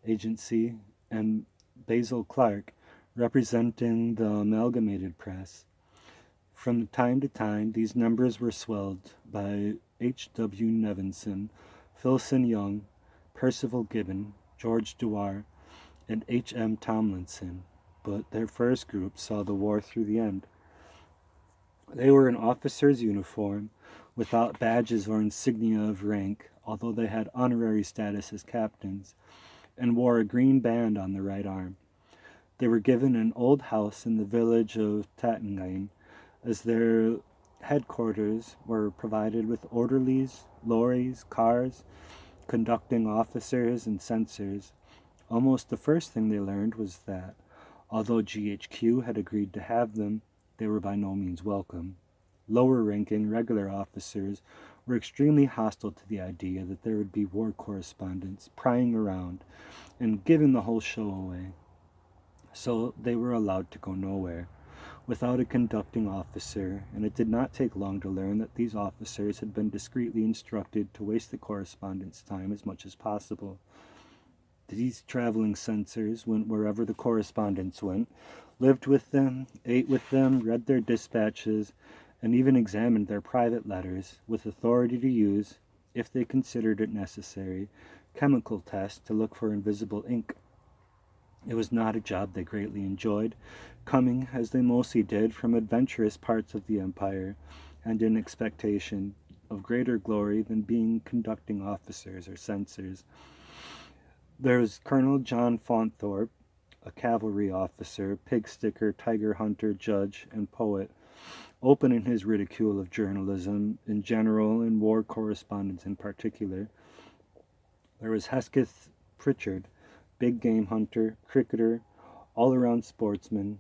Agency, and Basil Clark, representing the Amalgamated Press. From time to time, these numbers were swelled by H. W. Nevinson, Philson Young, Percival Gibbon, George Dewar, and H. M. Tomlinson, but their first group saw the war through the end. They were in officer's uniform, without badges or insignia of rank, although they had honorary status as captains, and wore a green band on the right arm. They were given an old house in the village of Tattingen, as their headquarters were provided with orderlies, lorries, cars, conducting officers, and censors. Almost the first thing they learned was that, although GHQ had agreed to have them, they were by no means welcome. Lower-ranking regular officers were extremely hostile to the idea that there would be war correspondents prying around and giving the whole show away. So they were allowed to go nowhere, without a conducting officer, and it did not take long to learn that these officers had been discreetly instructed to waste the correspondent's time as much as possible. These traveling censors went wherever the correspondents went, lived with them, ate with them, read their dispatches, and even examined their private letters, with authority to use, if they considered it necessary, chemical tests to look for invisible ink. It was not a job they greatly enjoyed, coming, as they mostly did, from adventurous parts of the empire, and in expectation of greater glory than being conducting officers or censors. There was Colonel John Faunthorpe, a cavalry officer, pig sticker, tiger hunter, judge, and poet, open in his ridicule of journalism in general and war correspondence in particular. There was Hesketh Pritchard, big game hunter, cricketer, all-around sportsman,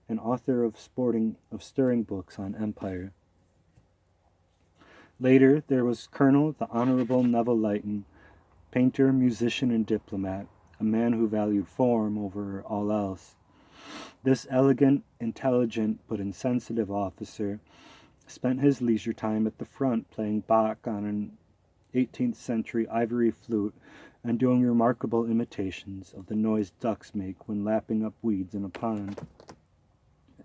and author of stirring books on empire. Later, there was Colonel the Honorable Neville Lytton, painter, musician, and diplomat, a man who valued form over all else. This elegant, intelligent, but insensitive officer spent his leisure time at the front playing Bach on an 18th century ivory flute and doing remarkable imitations of the noise ducks make when lapping up weeds in a pond.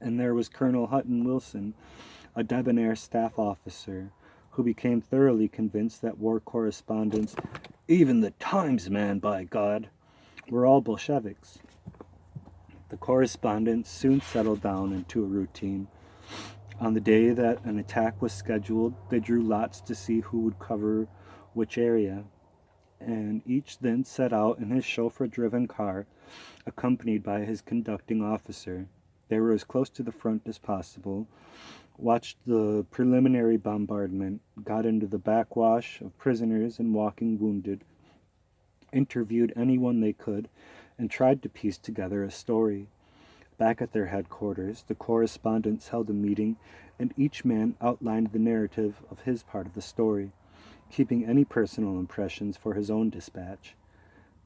And there was Colonel Hutton Wilson, a debonair staff officer, who became thoroughly convinced that war correspondents, even the Times man, by God, were all Bolsheviks. The correspondents soon settled down into a routine. On the day that an attack was scheduled, they drew lots to see who would cover which area, and each then set out in his chauffeur-driven car, accompanied by his conducting officer. They were as close to the front as possible, watched the preliminary bombardment, got into the backwash of prisoners and walking wounded, interviewed anyone they could, and tried to piece together a story. Back at their headquarters, the correspondents held a meeting, and each man outlined the narrative of his part of the story, keeping any personal impressions for his own dispatch.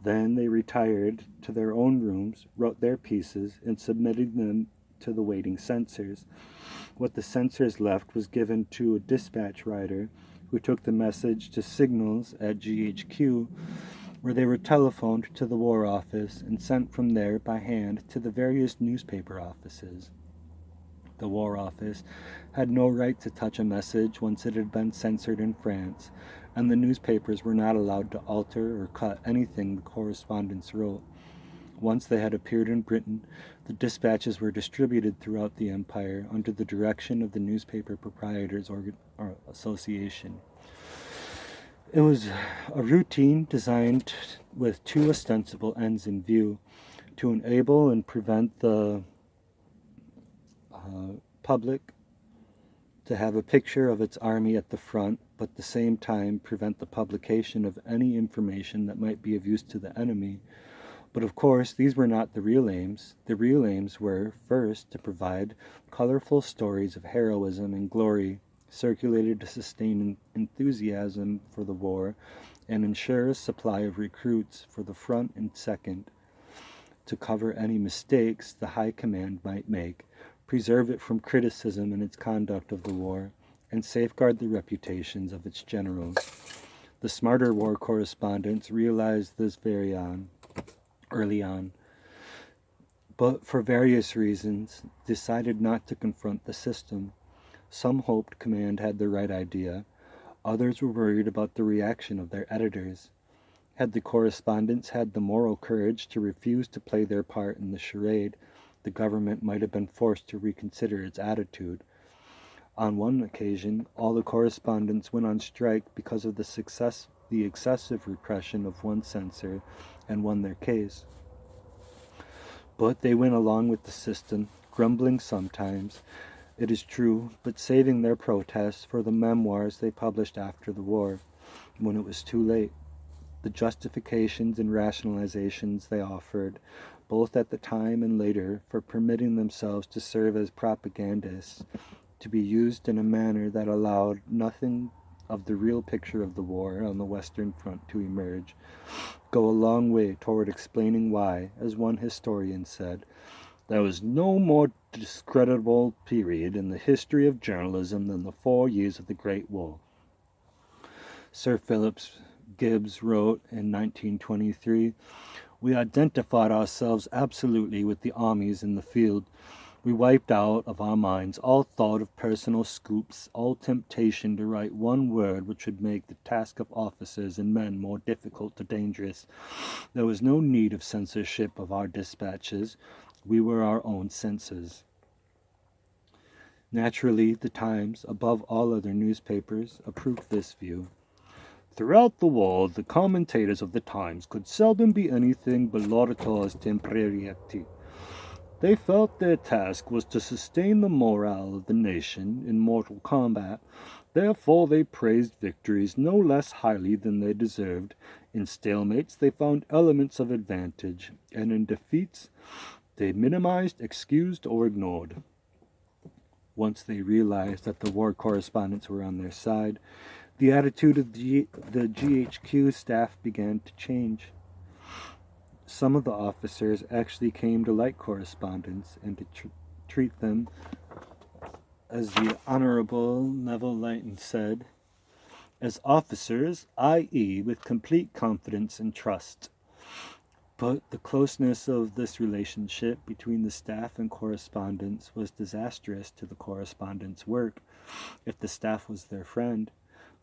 Then they retired to their own rooms, wrote their pieces, and submitted them to the waiting censors. What the censors left was given to a dispatch writer, who took the message to signals at GHQ, where they were telephoned to the War Office and sent from there by hand to the various newspaper offices. The War Office had no right to touch a message once it had been censored in France, and the newspapers were not allowed to alter or cut anything the correspondents wrote. Once they had appeared in Britain, the dispatches were distributed throughout the empire under the direction of the Newspaper Proprietors Association. It was a routine designed with two ostensible ends in view: to enable and prevent the public to have a picture of its army at the front, but at the same time prevent the publication of any information that might be of use to the enemy. But of course, these were not the real aims. The real aims were, first, to provide colorful stories of heroism and glory, circulated to sustain enthusiasm for the war and ensure a supply of recruits for the front, and second, to cover any mistakes the High Command might make, preserve it from criticism in its conduct of the war, and safeguard the reputations of its generals. The smarter war correspondents realized this early on, but for various reasons decided not to confront the system. Some hoped command had the right idea. Others were worried about the reaction of their editors. Had the correspondents had the moral courage to refuse to play their part in the charade, the government might have been forced to reconsider its attitude. On one occasion, all the correspondents went on strike because of the excessive repression of one censor, and won their case. But they went along with the system, grumbling sometimes, it is true, but saving their protests for the memoirs they published after the war, when it was too late. The justifications and rationalizations they offered, both at the time and later, for permitting themselves to serve as propagandists, to be used in a manner that allowed nothing of the real picture of the war on the Western Front to emerge, go a long way toward explaining why, as one historian said, there was no more discreditable period in the history of journalism than the 4 years of the Great War. Sir Phillips Gibbs wrote in 1923, "We identified ourselves absolutely with the armies in the field. We wiped out of our minds all thought of personal scoops, all temptation to write one word which would make the task of officers and men more difficult or dangerous. There was no need of censorship of our dispatches. We were our own censors." Naturally, the Times, above all other newspapers, approved this view. Throughout the war, the commentators of the Times could seldom be anything but laudators temporarieti. They felt their task was to sustain the morale of the nation in mortal combat. Therefore they praised victories no less highly than they deserved. In stalemates they found elements of advantage, and in defeats they minimized, excused, or ignored. Once they realized that the war correspondents were on their side, the attitude of the GHQ staff began to change. Some of the officers actually came to like correspondents and to treat them, as the Honorable Neville Lytton said, as officers, i.e., with complete confidence and trust. But the closeness of this relationship between the staff and correspondents was disastrous to the correspondents' work. If the staff was their friend,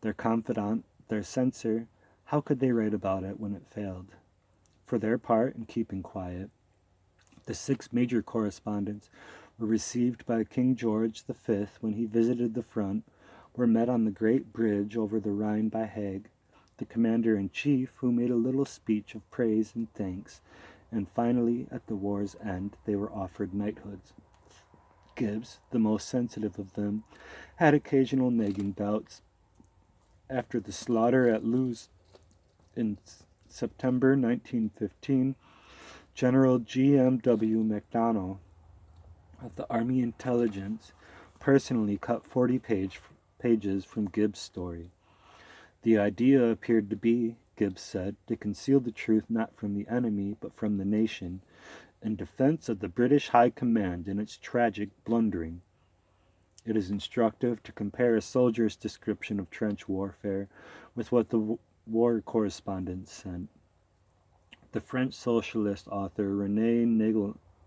their confidant, their censor, how could they write about it when it failed? For their part in keeping quiet, the 6 major correspondents were received by King George V when he visited the front, were met on the great bridge over the Rhine by Haig, the commander-in-chief, who made a little speech of praise and thanks, and finally, at the war's end, they were offered knighthoods. Gibbs, the most sensitive of them, had occasional nagging doubts. After the slaughter at Loos in September 1915, General G.M.W. MacDonald of the Army Intelligence personally cut 40 pages from Gibbs' story. The idea appeared to be, Gibbs said, to conceal the truth not from the enemy but from the nation, in defense of the British High Command in its tragic blundering. It is instructive to compare a soldier's description of trench warfare with what the war correspondents sent. The French socialist author René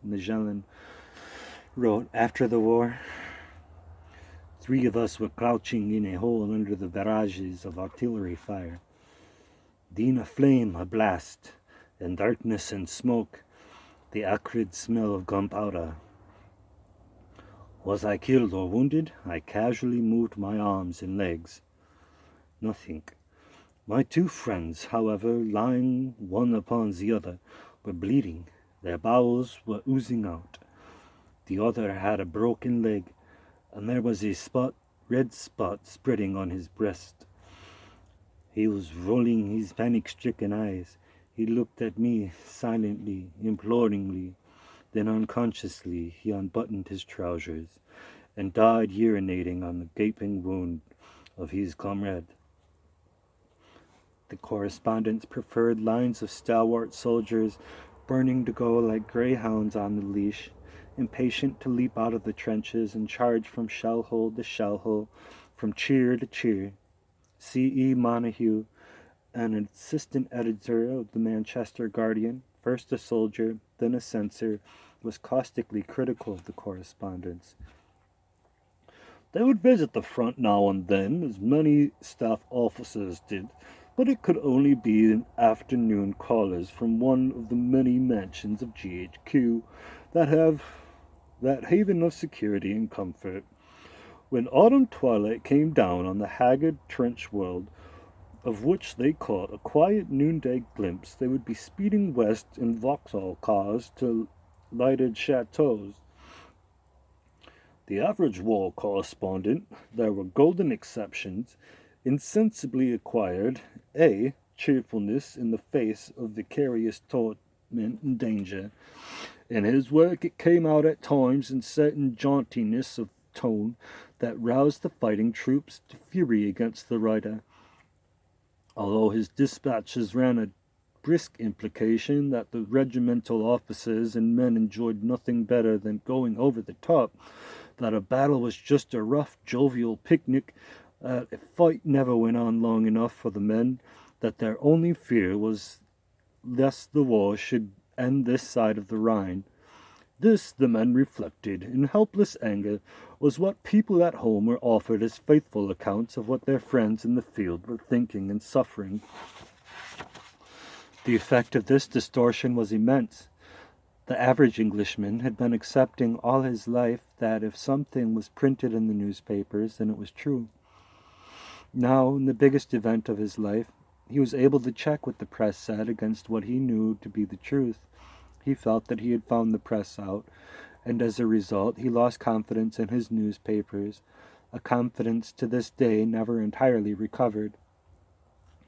Nagellin wrote, after the war, 3 of us were crouching in a hole under the barrages of artillery fire. Then a flame, a blast, and darkness and smoke, the acrid smell of gunpowder. Was I killed or wounded? I casually moved my arms and legs. Nothing. My 2 friends, however, lying one upon the other, were bleeding. Their bowels were oozing out. The other had a broken leg, and there was a red spot spreading on his breast. He was rolling his panic-stricken eyes. He looked at me silently, imploringly. Then unconsciously he unbuttoned his trousers and died urinating on the gaping wound of his comrade. The correspondents preferred lines of stalwart soldiers burning to go like greyhounds on the leash, impatient to leap out of the trenches and charge from shell hole to shell hole, from cheer to cheer. C.E. Montague, an assistant editor of the Manchester Guardian, first a soldier, then a censor, was caustically critical of the correspondents. They would visit the front now and then, as many staff officers did, but it could only be in afternoon callers from one of the many mansions of GHQ that have that haven of security and comfort. When autumn twilight came down on the haggard trench world, of which they caught a quiet noonday glimpse, they would be speeding west in Vauxhall cars to lighted chateaux. The average war correspondent, there were golden exceptions, insensibly acquired a cheerfulness in the face of vicarious torment and danger. In his work it came out at times in certain jauntiness of tone that roused the fighting troops to fury against the writer. Although his dispatches ran a brisk implication that the regimental officers and men enjoyed nothing better than going over the top, that a battle was just a rough, jovial picnic, that a fight never went on long enough for the men, that their only fear was lest the war should end this side of the Rhine. This, the men reflected, in helpless anger, was what people at home were offered as faithful accounts of what their friends in the field were thinking and suffering. The effect of this distortion was immense. The average Englishman had been accepting all his life that if something was printed in the newspapers, then it was true. Now, in the biggest event of his life, he was able to check what the press said against what he knew to be the truth. He felt that he had found the press out, and as a result he lost confidence in his newspapers, a confidence to this day never entirely recovered.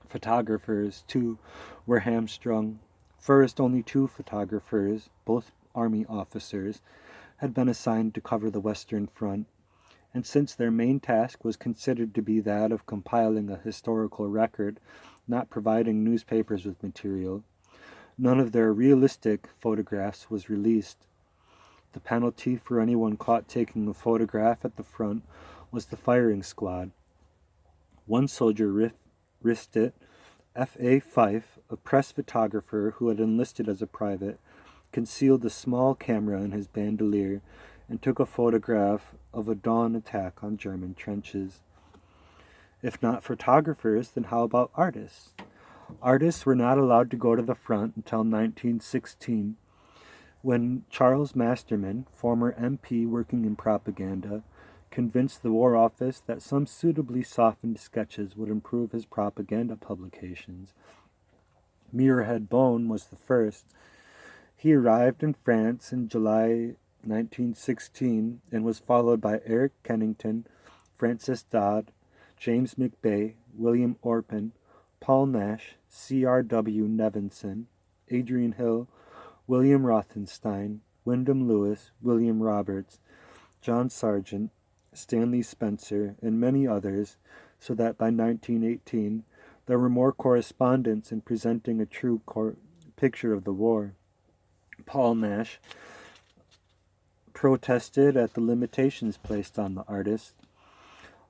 Photographers, too, were hamstrung. First, only 2 photographers, both army officers, had been assigned to cover the Western Front. and since their main task was considered to be that of compiling a historical record, not providing newspapers with material, none of their realistic photographs was released. The penalty for anyone caught taking a photograph at the front was the firing squad. One soldier risked it. F.A. Fife, a press photographer who had enlisted as a private, concealed a small camera in his bandolier and took a photograph of a dawn attack on German trenches. If not photographers, then how about artists? Artists were not allowed to go to the front until 1916, when Charles Masterman, former MP working in propaganda, convinced the War Office that some suitably softened sketches would improve his propaganda publications. Muirhead Bone was the first. He arrived in France in July 1916 and was followed by Eric Kennington, Francis Dodd, James McBay, William Orpen, Paul Nash, C.R.W. Nevinson, Adrian Hill, William Rothenstein, Wyndham Lewis, William Roberts, John Sargent, Stanley Spencer, and many others, so that by 1918 there were more correspondents in presenting a true picture of the war. Paul Nash protested at the limitations placed on the artist.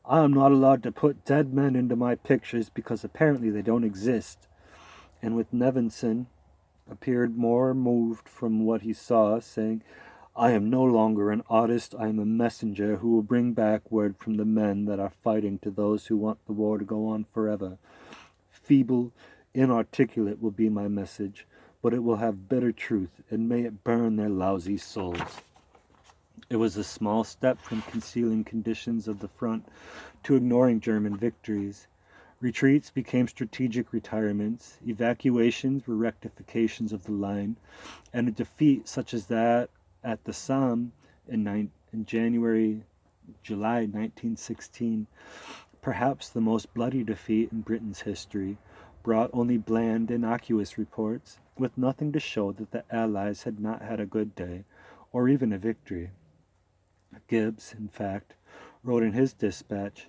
I am not allowed to put dead men into my pictures because apparently they don't exist. And with Nevinson appeared more moved from what he saw, saying, I am no longer an artist, I am a messenger who will bring back word from the men that are fighting to those who want the war to go on forever. Feeble, inarticulate will be my message, but it will have bitter truth, and may it burn their lousy souls. It was a small step from concealing conditions of the front to ignoring German victories. Retreats became strategic retirements, evacuations were rectifications of the line, and a defeat such as that at the Somme in July 1916, perhaps the most bloody defeat in Britain's history, brought only bland, innocuous reports, with nothing to show that the Allies had not had a good day, or even a victory. Gibbs, in fact, wrote in his dispatch,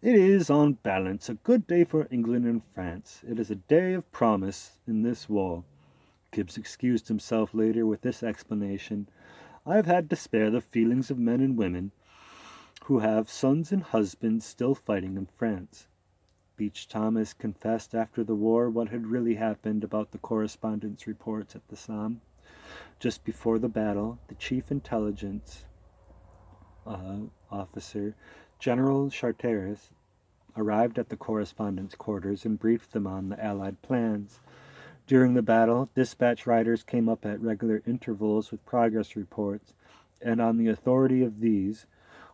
It is, on balance, a good day for England and France. It is a day of promise in this war. Gibbs excused himself later with this explanation, I have had to spare the feelings of men and women who have sons and husbands still fighting in France. Beach Thomas confessed after the war what had really happened about the correspondence reports at the Somme. Just before the battle, the chief intelligence officer, General Charteris, arrived at the correspondence quarters and briefed them on the Allied plans. During the battle, dispatch riders came up at regular intervals with progress reports, and on the authority of these,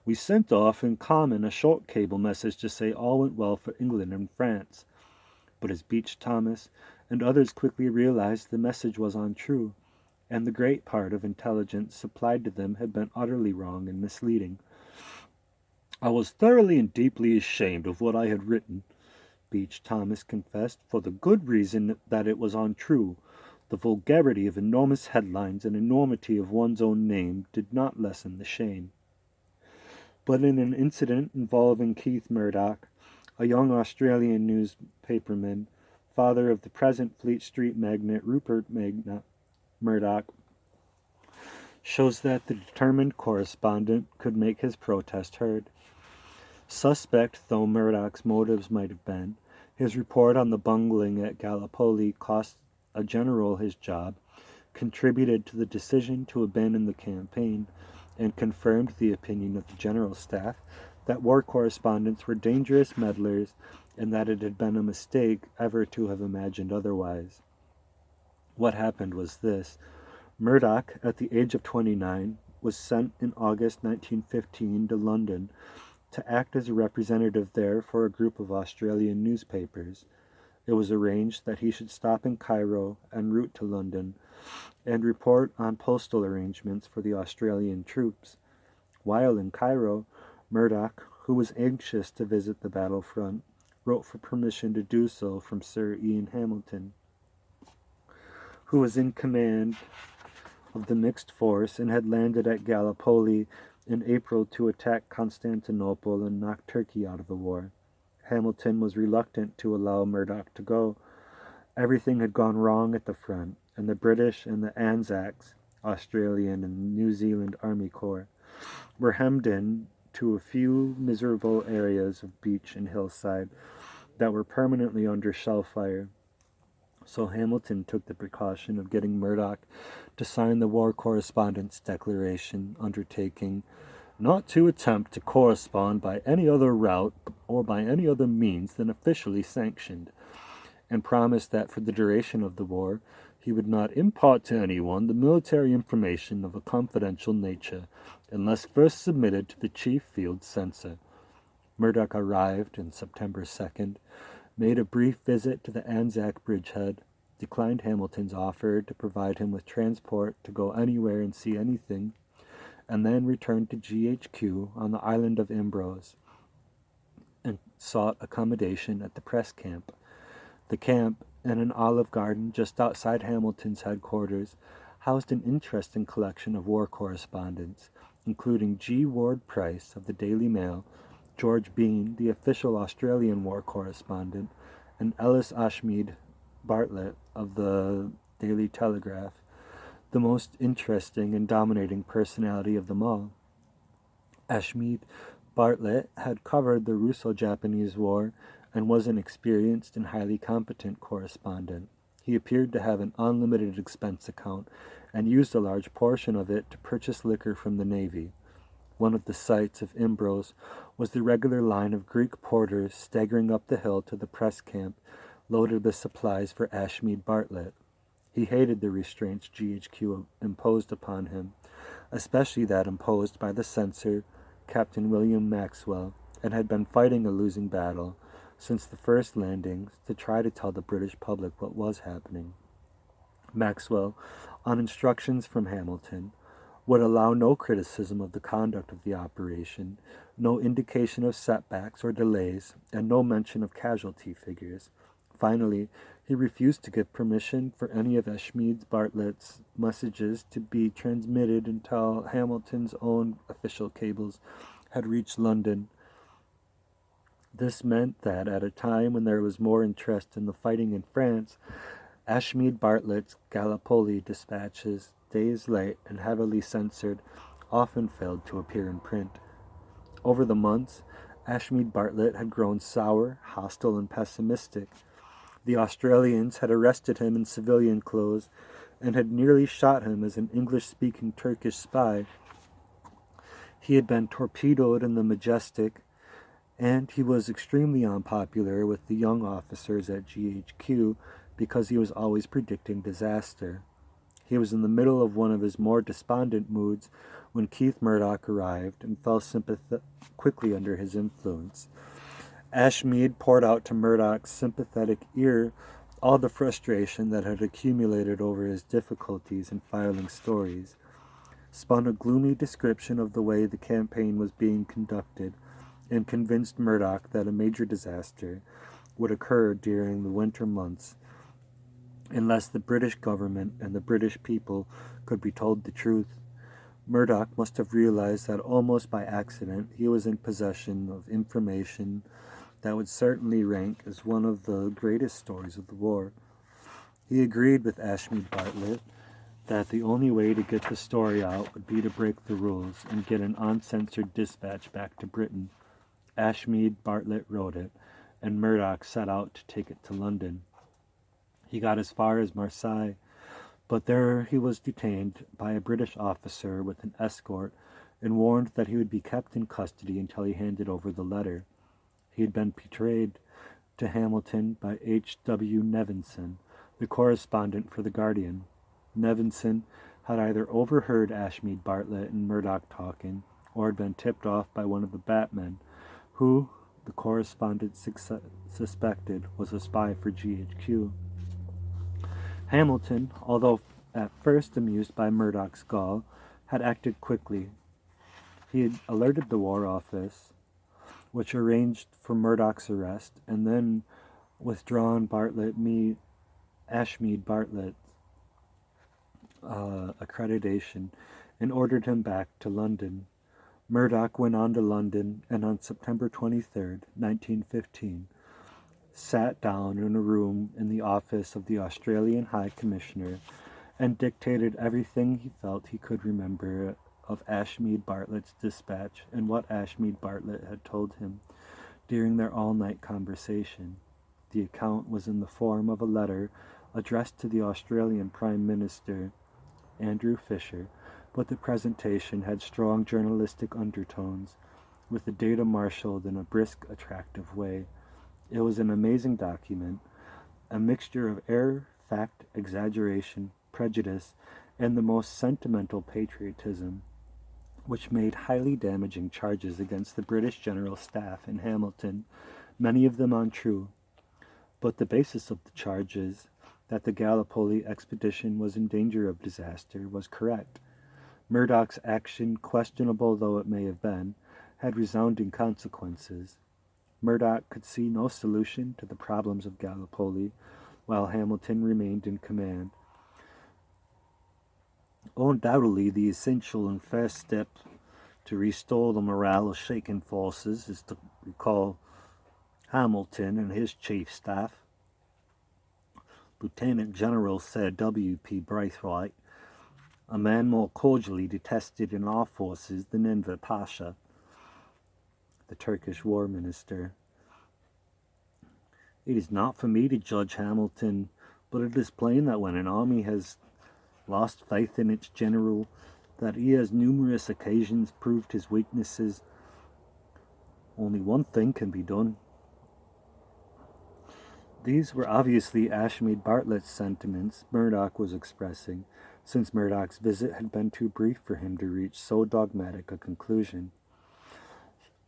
we sent off in common a short cable message to say all went well for England and France. But as Beach Thomas and others quickly realized, the message was untrue, and the great part of intelligence supplied to them had been utterly wrong and misleading. I was thoroughly and deeply ashamed of what I had written, Beach Thomas confessed, for the good reason that it was untrue. The vulgarity of enormous headlines and enormity of one's own name did not lessen the shame. But in an incident involving Keith Murdoch, a young Australian newspaperman, father of the present Fleet Street magnate Rupert Murdoch, shows that the determined correspondent could make his protest heard. Suspect though Murdoch's motives might have been, his report on the bungling at Gallipoli cost a general his job, contributed to the decision to abandon the campaign, and confirmed the opinion of the general staff that war correspondents were dangerous meddlers and that it had been a mistake ever to have imagined otherwise. What happened was this. Murdoch, at the age of 29, was sent in August 1915 to London to act as a representative there for a group of Australian newspapers. It was arranged that he should stop in Cairo en route to London and report on postal arrangements for the Australian troops. While in Cairo, Murdoch, who was anxious to visit the battlefront, wrote for permission to do so from Sir Ian Hamilton, who was in command of the mixed force and had landed at Gallipoli in April to attack Constantinople and knock Turkey out of the war. Hamilton was reluctant to allow Murdoch to go. Everything had gone wrong at the front, and the British and the Anzacs, Australian and New Zealand Army Corps, were hemmed in to a few miserable areas of beach and hillside that were permanently under shell fire. So Hamilton took the precaution of getting Murdoch to sign the War Correspondence Declaration, undertaking not to attempt to correspond by any other route or by any other means than officially sanctioned, and promised that for the duration of the war he would not impart to anyone the military information of a confidential nature, unless first submitted to the chief field censor. Murdoch arrived on September 2nd, made a brief visit to the Anzac bridgehead, declined Hamilton's offer to provide him with transport to go anywhere and see anything, and then returned to GHQ on the island of Imbros and sought accommodation at the press camp. The camp, in an olive garden just outside Hamilton's headquarters, housed an interesting collection of war correspondence, including G. Ward Price of the Daily Mail, George Bean, the official Australian war correspondent, and Ellis Ashmead Bartlett of the Daily Telegraph, the most interesting and dominating personality of them all. Ashmead Bartlett had covered the Russo-Japanese War and was an experienced and highly competent correspondent. He appeared to have an unlimited expense account and used a large portion of it to purchase liquor from the Navy. One of the sights of Imbros was the regular line of Greek porters staggering up the hill to the press camp, loaded with supplies for Ashmead Bartlett. He hated the restraints GHQ imposed upon him, especially that imposed by the censor, Captain William Maxwell, and had been fighting a losing battle since the first landings to try to tell the British public what was happening. Maxwell, on instructions from Hamilton, would allow no criticism of the conduct of the operation, no indication of setbacks or delays, and no mention of casualty figures. Finally, he refused to give permission for any of Ashmead Bartlett's messages to be transmitted until Hamilton's own official cables had reached London. This meant that at a time when there was more interest in the fighting in France, Ashmead Bartlett's Gallipoli dispatches, days late and heavily censored, often failed to appear in print. Over the months, Ashmead Bartlett had grown sour, hostile, and pessimistic. The Australians had arrested him in civilian clothes and had nearly shot him as an English-speaking Turkish spy. He had been torpedoed in the Majestic, and he was extremely unpopular with the young officers at GHQ because he was always predicting disaster. He was in the middle of one of his more despondent moods when Keith Murdoch arrived and fell quickly under his influence. Ashmead poured out to Murdoch's sympathetic ear all the frustration that had accumulated over his difficulties in filing stories, spun a gloomy description of the way the campaign was being conducted, and convinced Murdoch that a major disaster would occur during the winter months unless the British government and the British people could be told the truth. Murdoch must have realized that almost by accident he was in possession of information that would certainly rank as one of the greatest stories of the war. He agreed with Ashmead Bartlett that the only way to get the story out would be to break the rules and get an uncensored dispatch back to Britain. Ashmead Bartlett wrote it, and Murdoch set out to take it to London. He got as far as Marseille, but there he was detained by a British officer with an escort and warned that he would be kept in custody until he handed over the letter. He had been betrayed to Hamilton by H.W. Nevinson, the correspondent for The Guardian. Nevinson had either overheard Ashmead Bartlett and Murdoch talking, or had been tipped off by one of the Batmen, who, the correspondent suspected, was a spy for GHQ. Hamilton, although at first amused by Murdoch's gall, had acted quickly. He had alerted the War Office, which arranged for Murdoch's arrest, and then withdrawn Ashmead Bartlett's accreditation and ordered him back to London. Murdoch went on to London and on September 23, 1915, sat down in a room in the office of the Australian High Commissioner and dictated everything he felt he could remember of Ashmead Bartlett's dispatch and what Ashmead Bartlett had told him during their all-night conversation. The account was in the form of a letter addressed to the Australian Prime Minister, Andrew Fisher, but the presentation had strong journalistic undertones, with the data marshaled in a brisk, attractive way. It was an amazing document, a mixture of error, fact, exaggeration, prejudice, and the most sentimental patriotism, which made highly damaging charges against the British General Staff in Hamilton, many of them untrue. But the basis of the charges, that the Gallipoli expedition was in danger of disaster, was correct. Murdoch's action, questionable though it may have been, had resounding consequences. Murdoch could see no solution to the problems of Gallipoli, while Hamilton remained in command. Undoubtedly, the essential and first step to restore the morale of shaken forces is to recall Hamilton and his chief staff, Lieutenant General Sir W.P. Braithwaite, a man more cordially detested in our forces than Enver Pasha, the Turkish war minister. It is not for me to judge Hamilton, but it is plain that when an army has lost faith in its general, that he has numerous occasions proved his weaknesses, only one thing can be done. These were obviously Ashmead Bartlett's sentiments Murdoch was expressing, since Murdoch's visit had been too brief for him to reach so dogmatic a conclusion.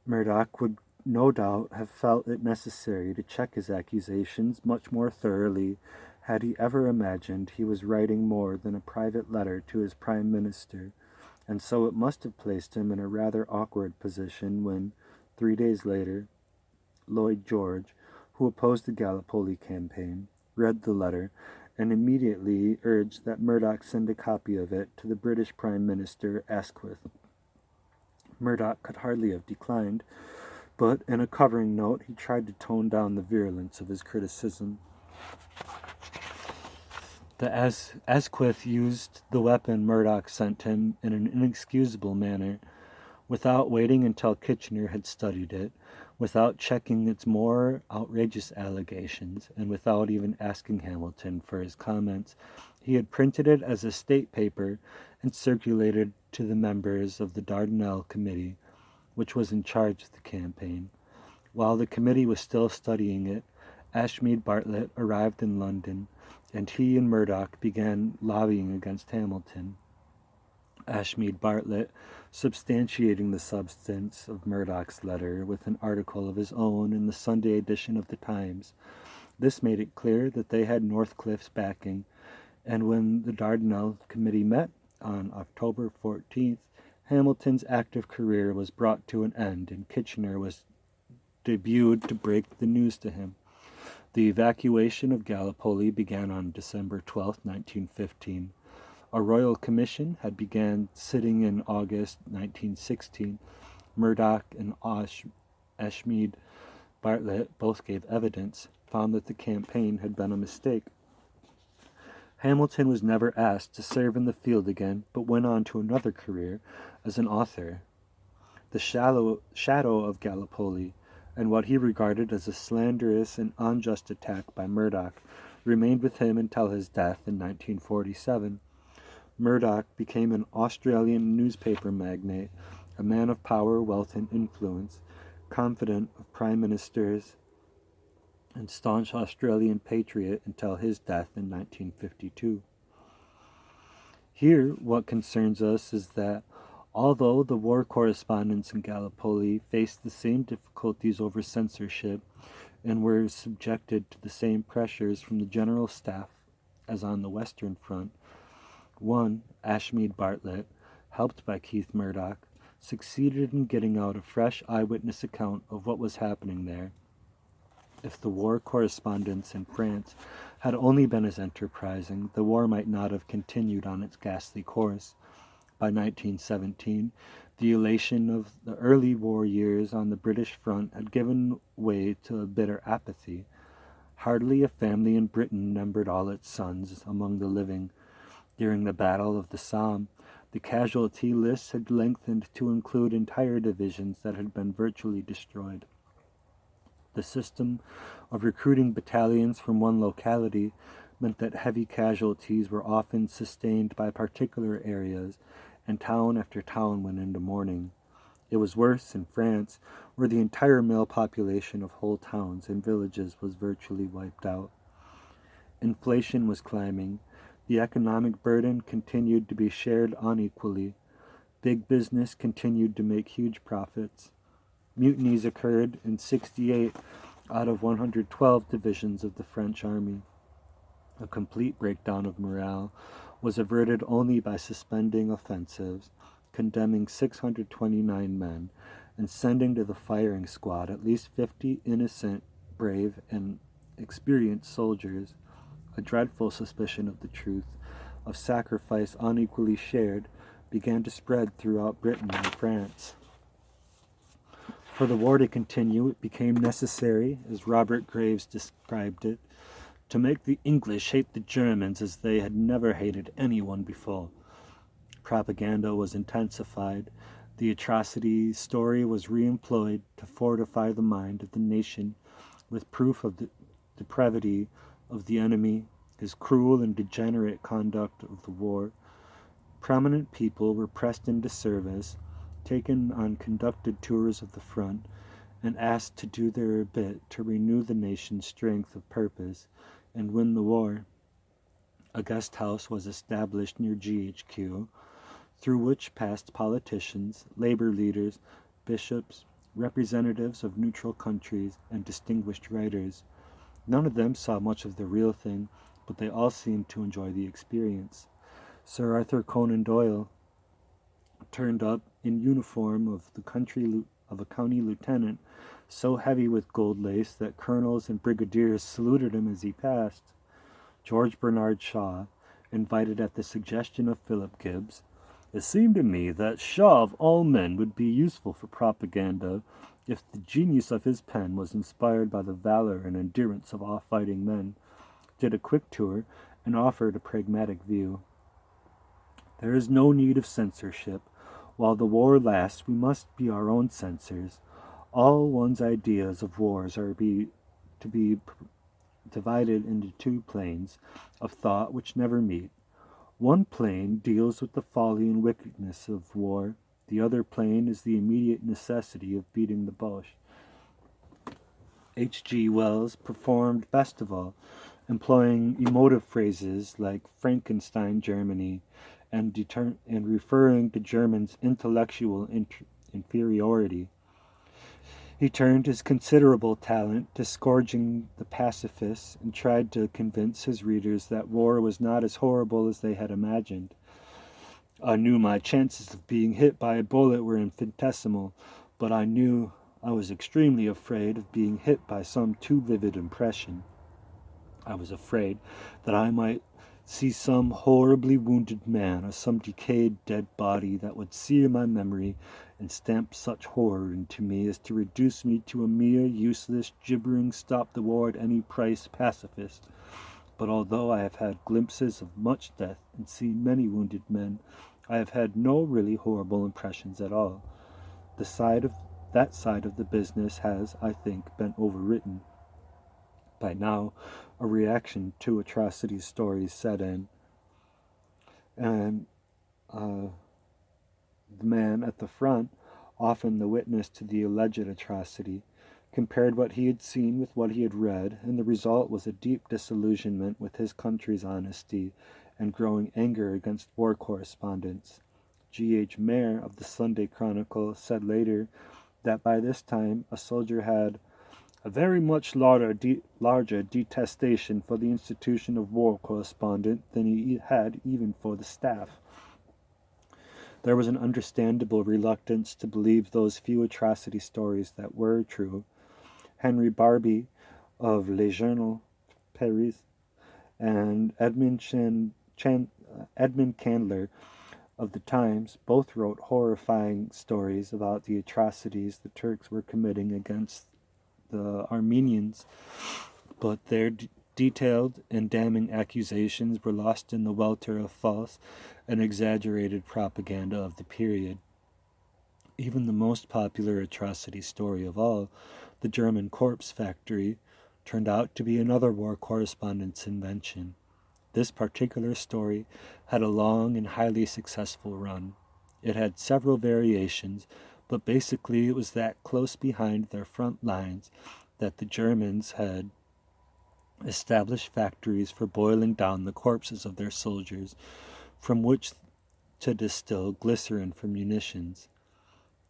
Murdoch would no doubt have felt it necessary to check his accusations much more thoroughly had he ever imagined he was writing more than a private letter to his Prime Minister, and so it must have placed him in a rather awkward position when, 3 days later, Lloyd George, who opposed the Gallipoli campaign, read the letter and immediately urged that Murdoch send a copy of it to the British Prime Minister Asquith. Murdoch could hardly have declined, but in a covering note he tried to tone down the virulence of his criticism. Asquith used the weapon Murdoch sent him in an inexcusable manner, without waiting until Kitchener had studied it, without checking its more outrageous allegations, and without even asking Hamilton for his comments. He had printed it as a state paper and circulated to the members of the Dardanelles Committee, which was in charge of the campaign. While the committee was still studying it, Ashmead Bartlett arrived in London, and he and Murdoch began lobbying against Hamilton. Ashmead Bartlett substantiating the substance of Murdoch's letter with an article of his own in the Sunday edition of the Times. This made it clear that they had Northcliffe's backing, and when the Dardanelles Committee met on October 14th, Hamilton's active career was brought to an end, and Kitchener was debuted to break the news to him. The evacuation of Gallipoli began on December 12, 1915. A royal commission had begun sitting in August 1916. Murdoch and Ashmead Bartlett both gave evidence, found that the campaign had been a mistake. Hamilton was never asked to serve in the field again, but went on to another career as an author. The shadow of Gallipoli, and what he regarded as a slanderous and unjust attack by Murdoch, remained with him until his death in 1947. Murdoch became an Australian newspaper magnate, a man of power, wealth, and influence, confidant of prime ministers, and staunch Australian patriot until his death in 1952. Here, what concerns us is that although the war correspondents in Gallipoli faced the same difficulties over censorship and were subjected to the same pressures from the General Staff as on the Western Front, one, Ashmead Bartlett, helped by Keith Murdoch, succeeded in getting out a fresh eyewitness account of what was happening there. If the war correspondents in France had only been as enterprising, the war might not have continued on its ghastly course. By 1917, The elation of the early war years on the British front had given way to a bitter apathy. Hardly a family in Britain numbered all its sons among the living. During the Battle of the Somme, the casualty lists had lengthened to include entire divisions that had been virtually destroyed. The system of recruiting battalions from one locality meant that heavy casualties were often sustained by particular areas, and town after town went into mourning. It was worse in France, where the entire male population of whole towns and villages was virtually wiped out. Inflation was climbing. The economic burden continued to be shared unequally. Big business continued to make huge profits. Mutinies occurred in 68 out of 112 divisions of the French army. A complete breakdown of morale was averted only by suspending offensives, condemning 629 men, and sending to the firing squad at least 50 innocent, brave, and experienced soldiers. A dreadful suspicion of the truth, of sacrifice unequally shared, began to spread throughout Britain and France. For the war to continue, it became necessary, as Robert Graves described it, to make the English hate the Germans as they had never hated anyone before. Propaganda was intensified. The atrocity story was reemployed to fortify the mind of the nation with proof of the depravity of the enemy, his cruel and degenerate conduct of the war. Prominent people were pressed into service, taken on conducted tours of the front, and asked to do their bit to renew the nation's strength of purpose and win the war. A guest house was established near GHQ, through which passed politicians, labor leaders, bishops, representatives of neutral countries, and distinguished writers. None of them saw much of the real thing, but they all seemed to enjoy the experience. Sir Arthur Conan Doyle turned up in uniform of a county lieutenant, so heavy with gold lace that colonels and brigadiers saluted him as he passed. George Bernard Shaw, invited at the suggestion of Philip Gibbs, "It seemed to me that Shaw of all men would be useful for propaganda if the genius of his pen was inspired by the valor and endurance of all fighting men," did a quick tour, and offered a pragmatic view. There is no need of censorship. While the war lasts, we must be our own censors. All one's ideas of wars are to be divided into two planes of thought which never meet. One plane deals with the folly and wickedness of war. The other plane is the immediate necessity of beating the Boche. H.G. Wells performed best of all, employing emotive phrases like Frankenstein Germany and referring to Germans' intellectual inferiority. He turned his considerable talent to scourging the pacifists and tried to convince his readers that war was not as horrible as they had imagined. "I knew my chances of being hit by a bullet were infinitesimal, but I knew I was extremely afraid of being hit by some too vivid impression. I was afraid that I might see some horribly wounded man or some decayed dead body that would sear my memory and stamp such horror into me as to reduce me to a mere useless, gibbering, stop-the-war-at-any-price pacifist. But although I have had glimpses of much death and seen many wounded men, I have had no really horrible impressions at all. That side of the business has, I think, been overwritten." By now, a reaction to atrocity stories set in, and the man at the front, often the witness to the alleged atrocity, compared what he had seen with what he had read, and the result was a deep disillusionment with his country's honesty and growing anger against war correspondents. G.H. Mayer of the Sunday Chronicle said later that by this time a soldier had a very much larger detestation for the institution of war correspondent than he had even for the staff. There was an understandable reluctance to believe those few atrocity stories that were true. Henry Barbie of Le Journal Paris and Edmund Candler of the Times both wrote horrifying stories about the atrocities the Turks were committing against the Armenians, but their detailed and damning accusations were lost in the welter of false and exaggerated propaganda of the period. Even the most popular atrocity story of all, the German corpse factory, turned out to be another war correspondent's invention. This particular story had a long and highly successful run. It had several variations, but basically it was that close behind their front lines that the Germans had established factories for boiling down the corpses of their soldiers, from which to distill glycerin for munitions.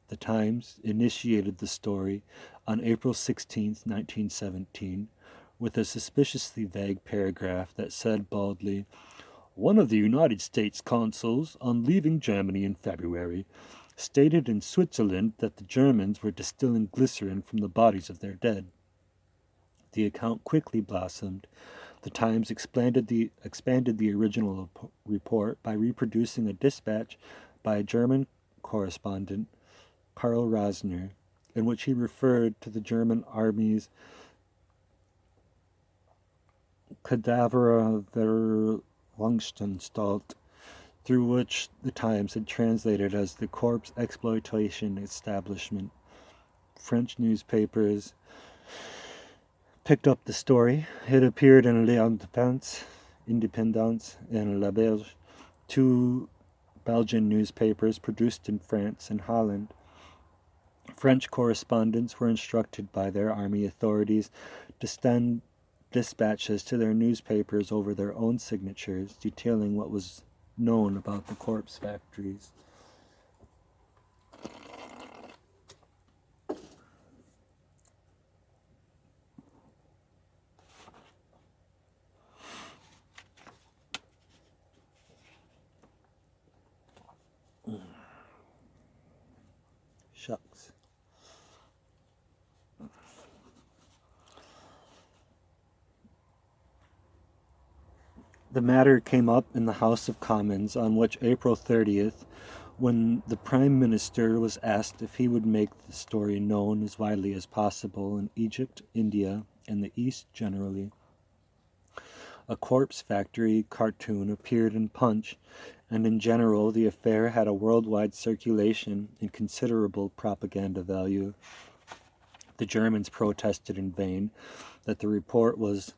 The Times initiated the story on April 16, 1917, with a suspiciously vague paragraph that said baldly, "One of the United States consuls, on leaving Germany in February, stated in Switzerland that the Germans were distilling glycerin from the bodies of their dead." The account quickly blossomed. The Times expanded the original report by reproducing a dispatch by a German correspondent, Karl Rosner, in which he referred to the German army's Kadaververlustungsanstalt, through which the Times had translated as the Corpse Exploitation Establishment. French newspapers picked up the story. It appeared in L'Indépendance and La Belge, two Belgian newspapers produced in France and Holland. French correspondents were instructed by their army authorities to send dispatches to their newspapers over their own signatures, detailing what was known about the corpse factories. Shucks. The matter came up in the House of Commons on which April 30th, when the Prime Minister was asked if he would make the story known as widely as possible in Egypt, India, and the East generally. A corpse factory cartoon appeared in Punch, and in general the affair had a worldwide circulation and considerable propaganda value. The Germans protested in vain that the report was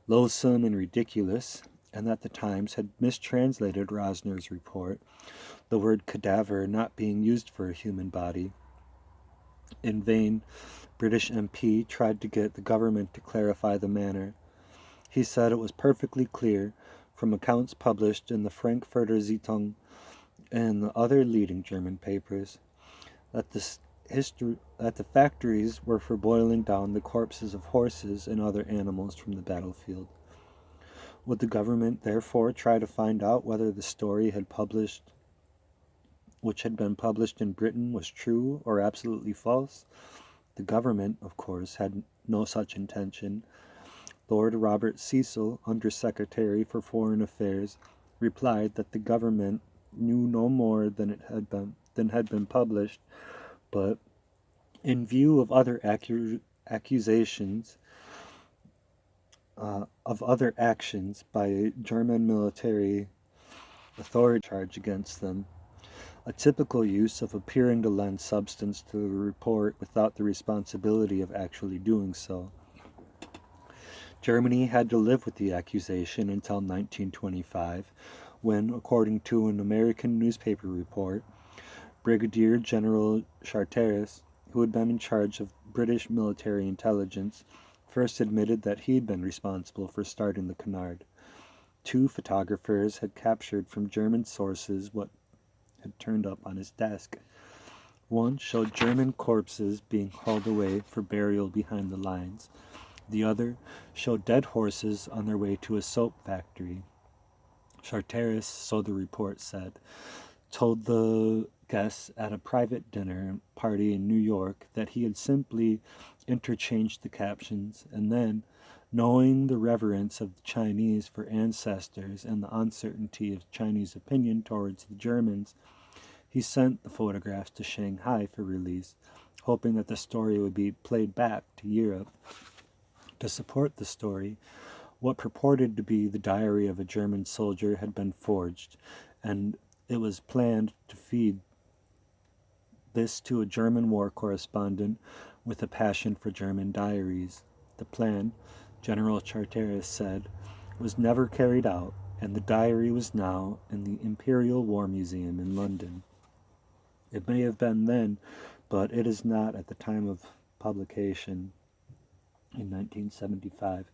loathsome and ridiculous, and that the Times had mistranslated Rosner's report, the word cadaver not being used for a human body. In vain, British MP tried to get the government to clarify the matter. He said it was perfectly clear, from accounts published in the Frankfurter Zeitung and the other leading German papers, that the factories were for boiling down the corpses of horses and other animals from the battlefield. Would the government therefore try to find out whether the story which had been published in Britain was true or absolutely false? The government, of course, had no such intention. Lord Robert Cecil, Under-Secretary for Foreign Affairs, replied that the government knew no more than had been published, but in view of other accusations of other actions by German military authority charge against them, a typical use of appearing to lend substance to the report without the responsibility of actually doing so. Germany had to live with the accusation until 1925, when, according to an American newspaper report, Brigadier General Charteris, who had been in charge of British military intelligence, first admitted that he'd been responsible for starting the canard. Two photographers had captured from German sources what had turned up on his desk. One showed German corpses being hauled away for burial behind the lines. The other showed dead horses on their way to a soap factory. Charteris, so the report said, told the guests at a private dinner party in New York that he had simply interchanged the captions and then, Knowing the reverence of the Chinese for ancestors and the uncertainty of Chinese opinion towards the Germans, he sent the photographs to Shanghai for release, hoping that the story would be played back to Europe. To support the story, what purported to be the diary of a German soldier had been forged, and it was planned to feed this to a German war correspondent with a passion for German diaries. The plan, General Charteris said, was never carried out, and the diary was now in the Imperial War Museum in London. It may have been then, but it is not at the time of publication in 1975.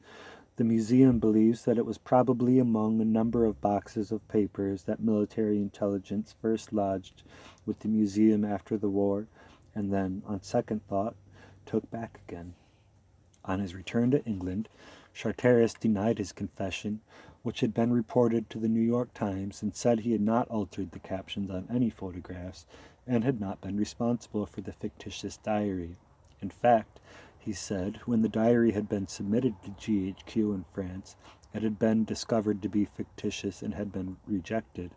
The museum believes that it was probably among a number of boxes of papers that military intelligence first lodged with the museum after the war, and then, on second thought, took back again. On his return to England, Charteris denied his confession, which had been reported to the New York Times, and said he had not altered the captions on any photographs and had not been responsible for the fictitious diary. In fact, he said, when the diary had been submitted to GHQ in France, it had been discovered to be fictitious and had been rejected.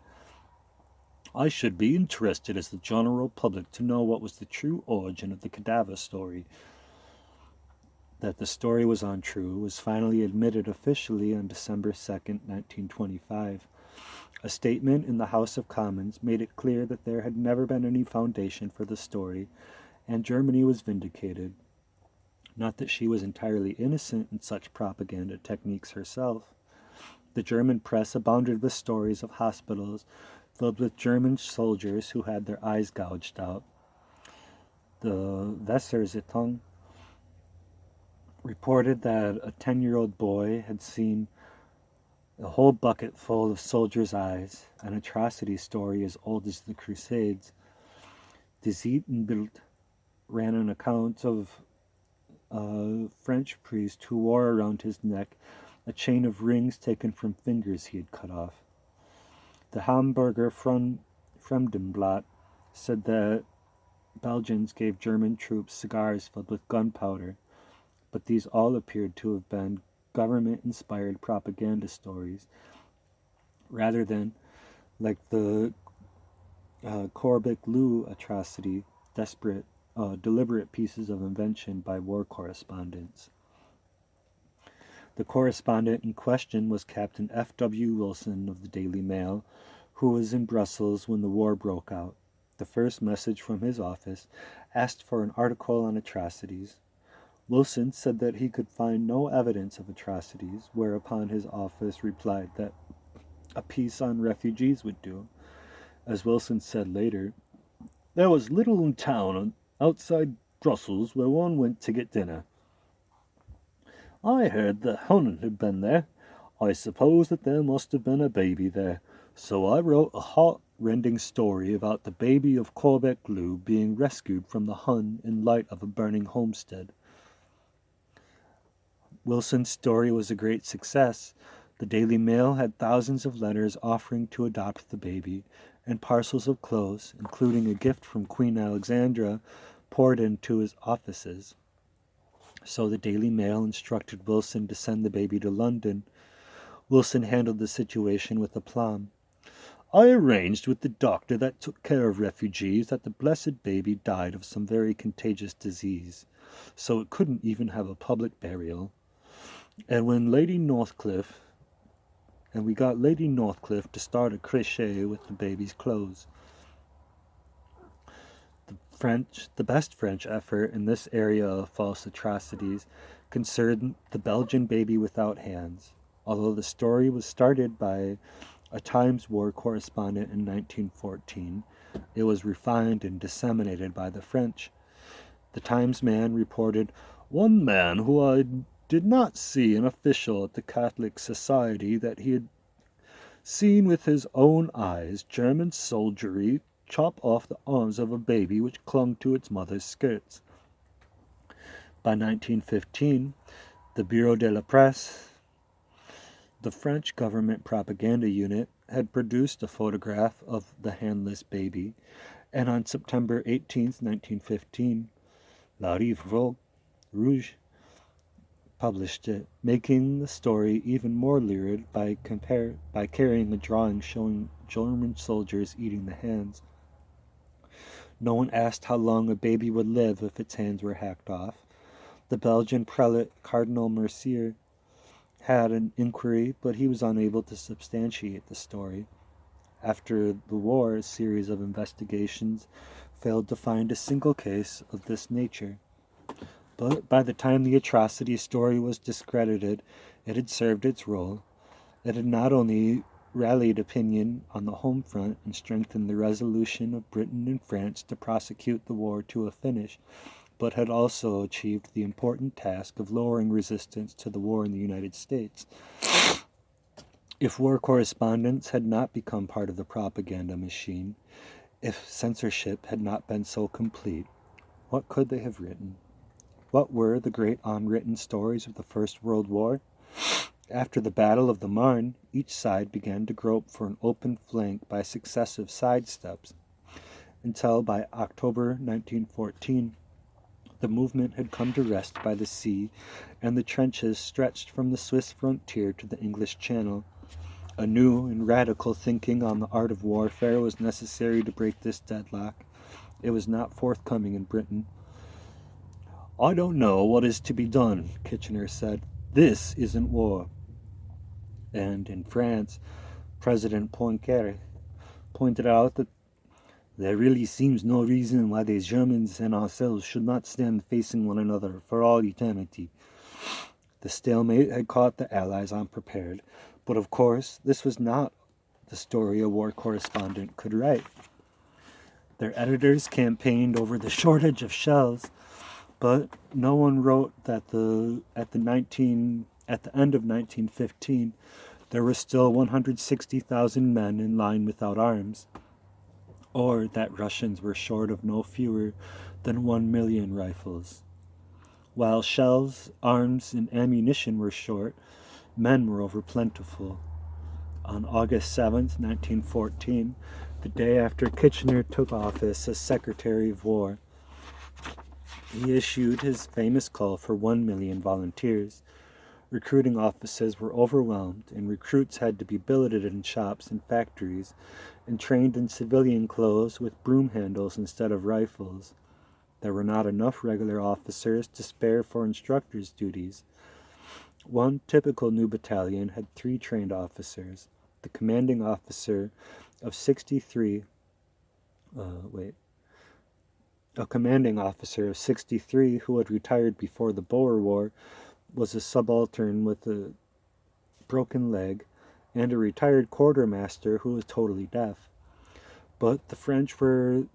I should be interested as the general public to know what was the true origin of the cadaver story. That the story was untrue was finally admitted officially on December 2, 1925. A statement in the House of Commons made it clear that there had never been any foundation for the story, and Germany was vindicated. Not that she was entirely innocent in such propaganda techniques herself. The German press abounded with stories of hospitals filled with German soldiers who had their eyes gouged out. The Weser-Zeitung reported that a 10-year-old boy had seen a whole bucket full of soldiers' eyes, an atrocity story as old as the Crusades. Die Zietenbild ran an account of a French priest who wore around his neck a chain of rings taken from fingers he had cut off. The Hamburger Fremdenblatt said that Belgians gave German troops cigars filled with gunpowder, but these all appeared to have been government-inspired propaganda stories, rather than, like the Corbett-Lou atrocity, deliberate pieces of invention by war correspondents. The correspondent in question was Captain F.W. Wilson of the Daily Mail, who was in Brussels when the war broke out. The first message from his office asked for an article on atrocities. Wilson said that he could find no evidence of atrocities, whereupon his office replied that a piece on refugees would do. As Wilson said later, there was little in town outside Brussels where one went to get dinner. I heard that Honan had been there. I suppose that there must have been a baby there, so I wrote a heart-rending story about the baby of Corbett-Lou being rescued from the Hun in light of a burning homestead. Wilson's story was a great success. The Daily Mail had thousands of letters offering to adopt the baby, and parcels of clothes, including a gift from Queen Alexandra, poured into his offices. So the Daily Mail instructed Wilson to send the baby to London. Wilson handled the situation with aplomb. I arranged with the doctor that took care of refugees that the blessed baby died of some very contagious disease, so it couldn't even have a public burial. And we got Lady Northcliffe to start a crochet with the baby's clothes. The best French effort in this area of false atrocities concerned the Belgian baby without hands. Although the story was started by a Times war correspondent in 1914, it was refined and disseminated by the French. The Times man reported, one man who I did not see an official at the Catholic Society that he had seen with his own eyes German soldiery chop off the arms of a baby which clung to its mother's skirts. By 1915, the Bureau de la Presse, the French government propaganda unit, had produced a photograph of the handless baby, and on September 18, 1915, La Rive Rouge published it, making the story even more lurid by carrying a drawing showing German soldiers eating the hands. No one asked how long a baby would live if its hands were hacked off. The Belgian prelate Cardinal Mercier had an inquiry, but he was unable to substantiate the story. After the war, a series of investigations failed to find a single case of this nature. But by the time the atrocity story was discredited, it had served its role. It had not only rallied opinion on the home front and strengthened the resolution of Britain and France to prosecute the war to a finish, but had also achieved the important task of lowering resistance to the war in the United States. If war correspondence had not become part of the propaganda machine, if censorship had not been so complete, what could they have written? What were the great unwritten stories of the First World War? After the Battle of the Marne, each side began to grope for an open flank by successive sidesteps, until by October 1914, the movement had come to rest by the sea, and the trenches stretched from the Swiss frontier to the English Channel. A new and radical thinking on the art of warfare was necessary to break this deadlock. It was not forthcoming in Britain. "I don't know what is to be done," Kitchener said. "This isn't war." And in France, President Poincaré pointed out that there really seems no reason why the Germans and ourselves should not stand facing one another for all eternity. The stalemate had caught the Allies unprepared, but of course this was not the story a war correspondent could write. Their editors campaigned over the shortage of shells, but no one wrote that at the end of 1915, there were still 160,000 men in line without arms, or that Russians were short of no fewer than 1 million rifles. While shells, arms, and ammunition were short, men were over plentiful. On August 7th, 1914, the day after Kitchener took office as Secretary of War, he issued his famous call for 1 million volunteers. Recruiting offices were overwhelmed, and recruits had to be billeted in shops and factories and trained in civilian clothes with broom handles instead of rifles. There were not enough regular officers to spare for instructors' duties. One typical new battalion had 3 trained officers. The commanding officer of 63 A commanding officer of 63 who had retired before the Boer War was a subaltern with a broken leg, and a retired quartermaster who was totally deaf. But the French were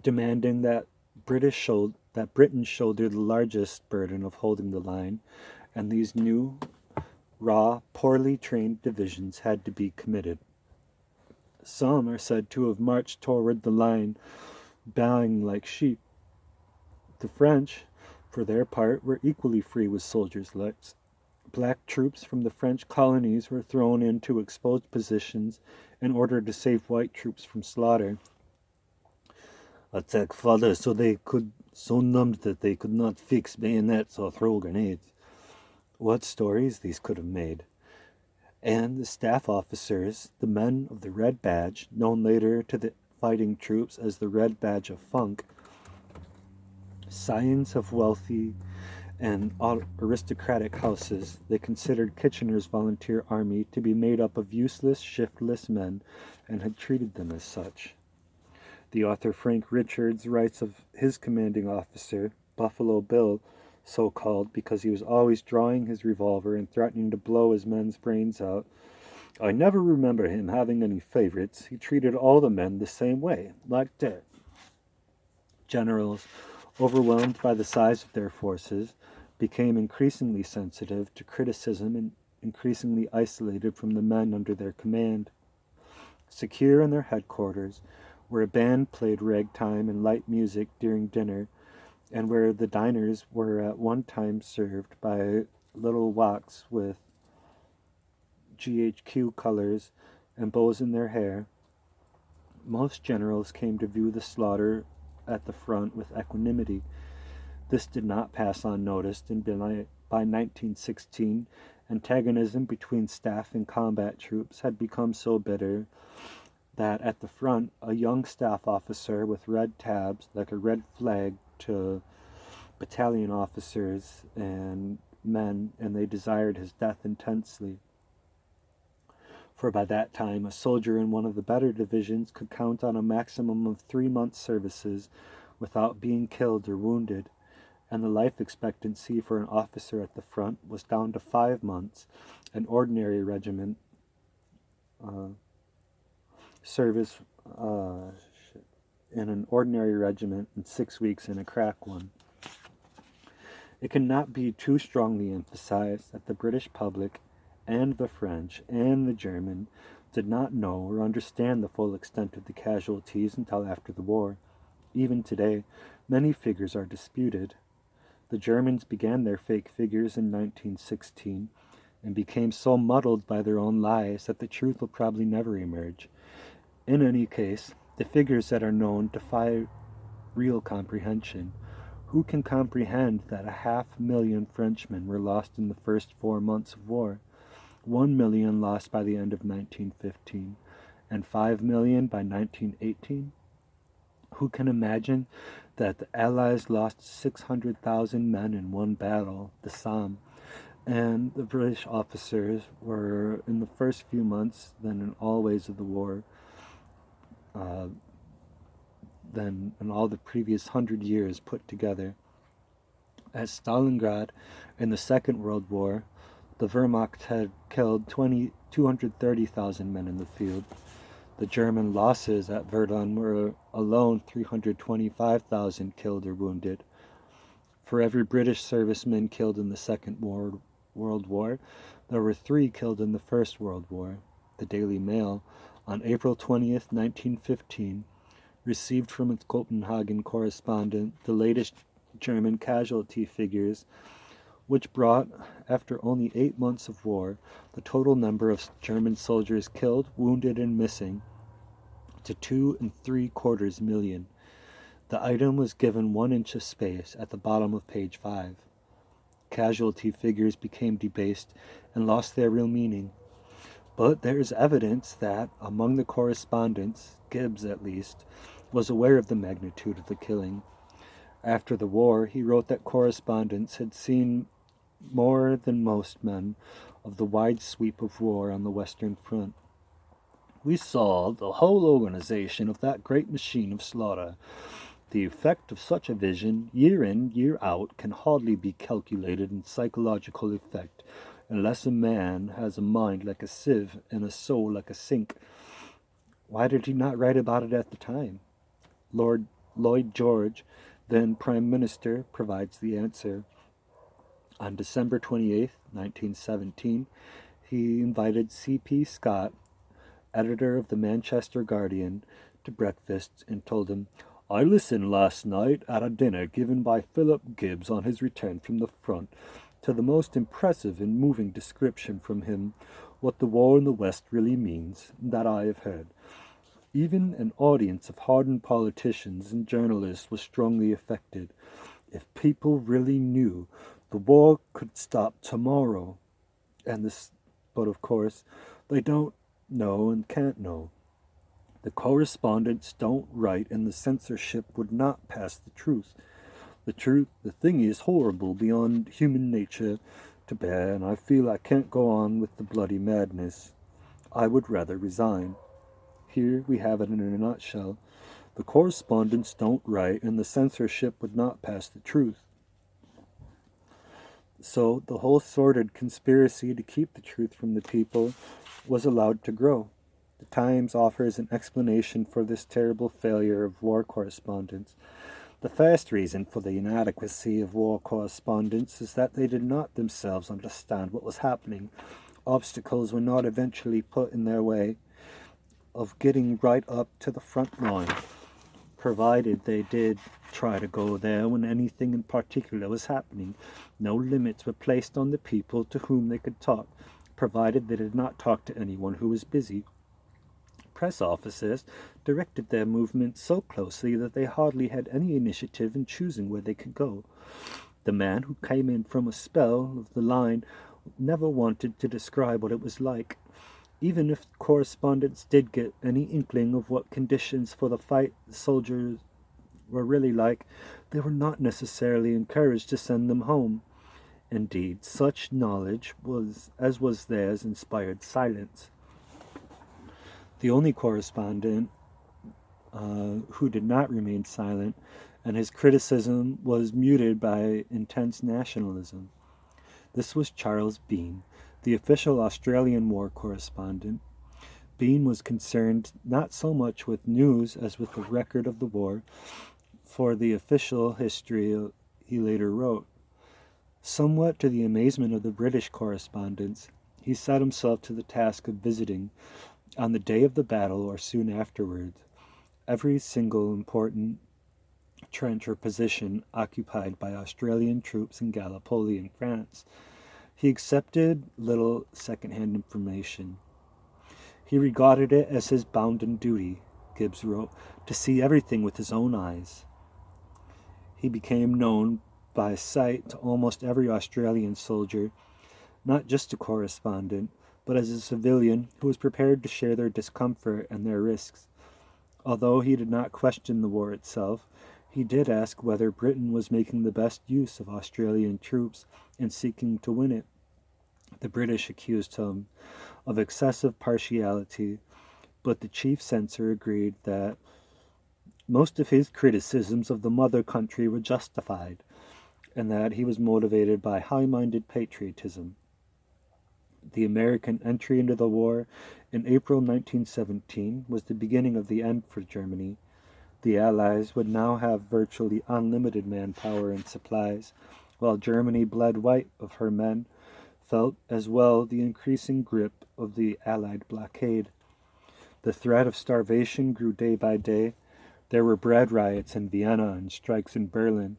demanding that Britain shoulder the largest burden of holding the line, and these new, raw, poorly trained divisions had to be committed. Some are said to have marched toward the line, bowing like sheep. The French, for their part, were equally free with soldiers' legs. Black troops from the French colonies were thrown into exposed positions in order to save white troops from slaughter. Attack fodder so numbed that they could not fix bayonets or throw grenades. What stories these could have made. And the staff officers, the men of the Red Badge, known later to the fighting troops as the Red Badge of Funk, scions of wealthy and aristocratic houses, they considered Kitchener's volunteer army to be made up of useless, shiftless men, and had treated them as such. The author Frank Richards writes of his commanding officer, Buffalo Bill, so called because he was always drawing his revolver and threatening to blow his men's brains out. "I never remember him having any favorites. He treated all the men the same way, like that." Generals, overwhelmed by the size of their forces, became increasingly sensitive to criticism and increasingly isolated from the men under their command. Secure in their headquarters, where a band played ragtime and light music during dinner, and where the diners were at one time served by little woks with GHQ colors and bows in their hair, most generals came to view the slaughter at the front with equanimity. This did not pass unnoticed, and by 1916, antagonism between staff and combat troops had become so bitter that at the front, a young staff officer with red tabs, like a red flag to battalion officers and men, and they desired his death intensely. For by that time, a soldier in one of the better divisions could count on a maximum of 3 months' services without being killed or wounded, and the life expectancy for an officer at the front was down to 5 months, an ordinary regiment service in an ordinary regiment and 6 weeks in a crack one. It cannot be too strongly emphasized that the British public and the French and the German did not know or understand the full extent of the casualties until after the war. Even today, many figures are disputed. The Germans began their fake figures in 1916 and became so muddled by their own lies that the truth will probably never emerge. In any case, the figures that are known defy real comprehension. Who can comprehend that 500,000 Frenchmen were lost in the first 4 months of war, 1 million lost by the end of 1915, and 5 million by 1918? Who can imagine that the Allies lost 600,000 men in one battle, the Somme, and the British officers were, in the first few months, then in all ways of the war, than in all the previous 100 years put together. At Stalingrad, in the Second World War, the Wehrmacht had killed 230,000 men in the field. The German losses at Verdun were alone 325,000 killed or wounded. For every British serviceman killed in the Second World War, there were 3 killed in the First World War. The Daily Mail, on April 20th, 1915, received from its Copenhagen correspondent the latest German casualty figures, which brought, after only 8 months of war, the total number of German soldiers killed, wounded, and missing to 2.75 million. The item was given 1 inch of space at the bottom of page 5. Casualty figures became debased and lost their real meaning. But there is evidence that, among the correspondents, Gibbs at least, was aware of the magnitude of the killing. After the war, he wrote that correspondents had seen more than most men of the wide sweep of war on the Western Front. We saw the whole organization of that great machine of slaughter. The effect of such a vision, year in, year out, can hardly be calculated in psychological effect, unless a man has a mind like a sieve and a soul like a sink. Why did he not write about it at the time? Lord Lloyd George, then Prime Minister, provides the answer. On December 28, 1917, he invited C.P. Scott, editor of the Manchester Guardian, to breakfast and told him, "I listened last night at a dinner given by Philip Gibbs on his return from the front to the most impressive and moving description from him what the war in the West really means that I have heard. Even an audience of hardened politicians and journalists was strongly affected. If people really knew, the war could stop tomorrow. But of course, they don't know and can't know. The correspondents don't write, and the censorship would not pass the truth. The thing is horrible beyond human nature to bear, and I feel I can't go on with the bloody madness. I would rather resign." Here we have it in a nutshell. The correspondents don't write, and the censorship would not pass the truth. So the whole sordid conspiracy to keep the truth from the people was allowed to grow. The Times offers an explanation for this terrible failure of war correspondents. The first reason for the inadequacy of war correspondents is that they did not themselves understand what was happening. Obstacles were not eventually put in their way of getting right up to the front line, provided they did try to go there when anything in particular was happening. No limits were placed on the people to whom they could talk, provided they did not talk to anyone who was busy. press officers directed their movements so closely that they hardly had any initiative in choosing where they could go. The man who came in from a spell of the line never wanted to describe what it was like. Even if correspondents did get any inkling of what conditions for the fight the soldiers were really like, they were not necessarily encouraged to send them home. Indeed, such knowledge as was theirs inspired silence. The only correspondent who did not remain silent, and his criticism was muted by intense nationalism. This was Charles Bean, the official Australian war correspondent. Bean was concerned not so much with news as with the record of the war, for the official history he later wrote. Somewhat to the amazement of the British correspondents, he set himself to the task of visiting, on the day of the battle or soon afterwards, every single important trench or position occupied by Australian troops in Gallipoli and France. He accepted little second-hand information. He regarded it as his bounden duty, Gibbs wrote, to see everything with his own eyes. He became known by sight to almost every Australian soldier, not just a correspondent, but as a civilian who was prepared to share their discomfort and their risks. Although he did not question the war itself, he did ask whether Britain was making the best use of Australian troops and seeking to win it. The British accused him of excessive partiality, but the chief censor agreed that most of his criticisms of the mother country were justified, and that he was motivated by high-minded patriotism. The American entry into the war in April 1917 was the beginning of the end for Germany. The Allies would now have virtually unlimited manpower and supplies, while Germany, bled white of her men, felt as well the increasing grip of the Allied blockade. The threat of starvation grew day by day. There were bread riots in Vienna and strikes in Berlin,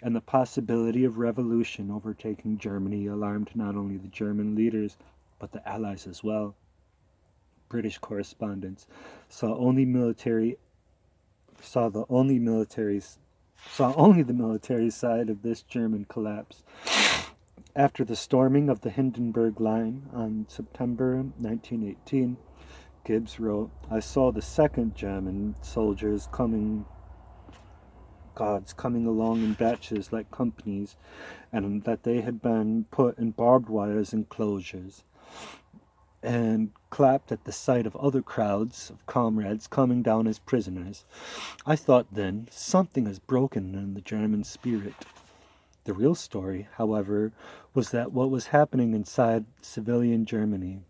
and the possibility of revolution overtaking Germany alarmed not only the German leaders, but the Allies as well. British correspondents saw only the military side of this German collapse. After the storming of the Hindenburg Line on September 1918, Gibbs wrote, "I saw the second German soldiers coming along in batches like companies, and that they had been put in barbed wires enclosures, and clapped at the sight of other crowds of comrades coming down as prisoners. I thought then, something has broken in the German spirit." The real story, however, was that what was happening inside civilian Germany.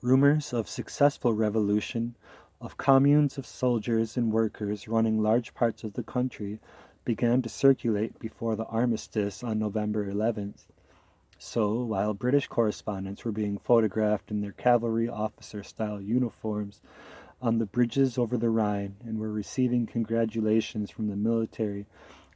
Rumors of successful revolution, of communes of soldiers and workers running large parts of the country, began to circulate before the armistice on November 11th. So, while British correspondents were being photographed in their cavalry officer-style uniforms on the bridges over the Rhine and were receiving congratulations from the military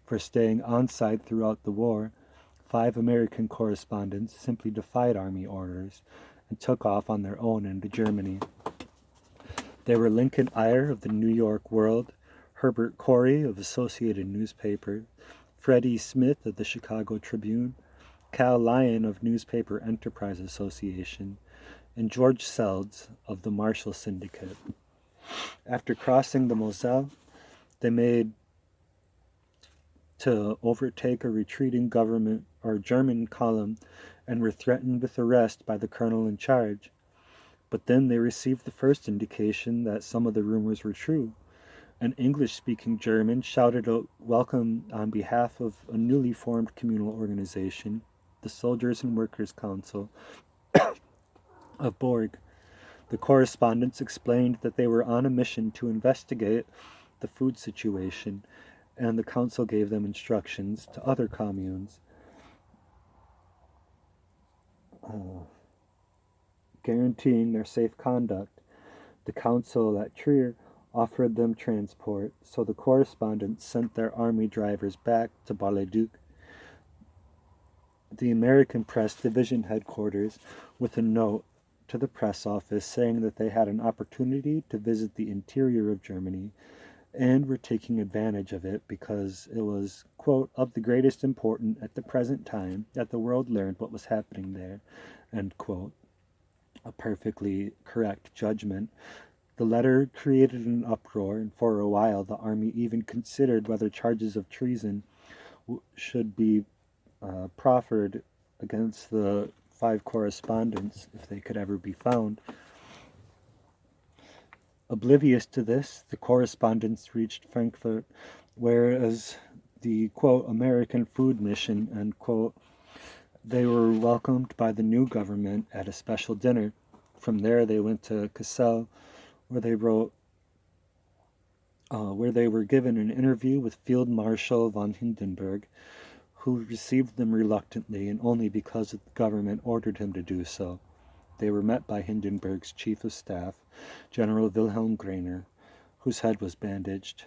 for staying on side throughout the war, 5 American correspondents simply defied army orders and took off on their own into Germany. They were Lincoln Eyre of the New York World, Herbert Corey of Associated Newspaper, Freddie Smith of the Chicago Tribune, Cal Lyon of Newspaper Enterprise Association, and George Seldes of the Marshall Syndicate. After crossing the Moselle, they made to overtake a retreating German column and were threatened with arrest by the colonel in charge. But then they received the first indication that some of the rumors were true. An English-speaking German shouted a welcome on behalf of a newly formed communal organization, the Soldiers and Workers' Council of Borg. The correspondents explained that they were on a mission to investigate the food situation, and the council gave them instructions to other communes, guaranteeing their safe conduct. The council at Trier offered them transport, so the correspondents sent their army drivers back to Bar-le-Duc. The American Press Division headquarters with a note to the press office saying that they had an opportunity to visit the interior of Germany and were taking advantage of it because it was, quote, of the greatest importance at the present time that the world learned what was happening there, end quote. A perfectly correct judgment. The letter created an uproar, and for a while the army even considered whether charges of treason should be proffered against the 5 correspondents if they could ever be found. Oblivious to this, the correspondents reached Frankfurt, whereas the, quote, American food mission, end quote, they were welcomed by the new government at a special dinner. From there, they went to Kassel, where they were given an interview with Field Marshal von Hindenburg, who received them reluctantly and only because the government ordered him to do so. They were met by Hindenburg's chief of staff, General Wilhelm Graener, whose head was bandaged.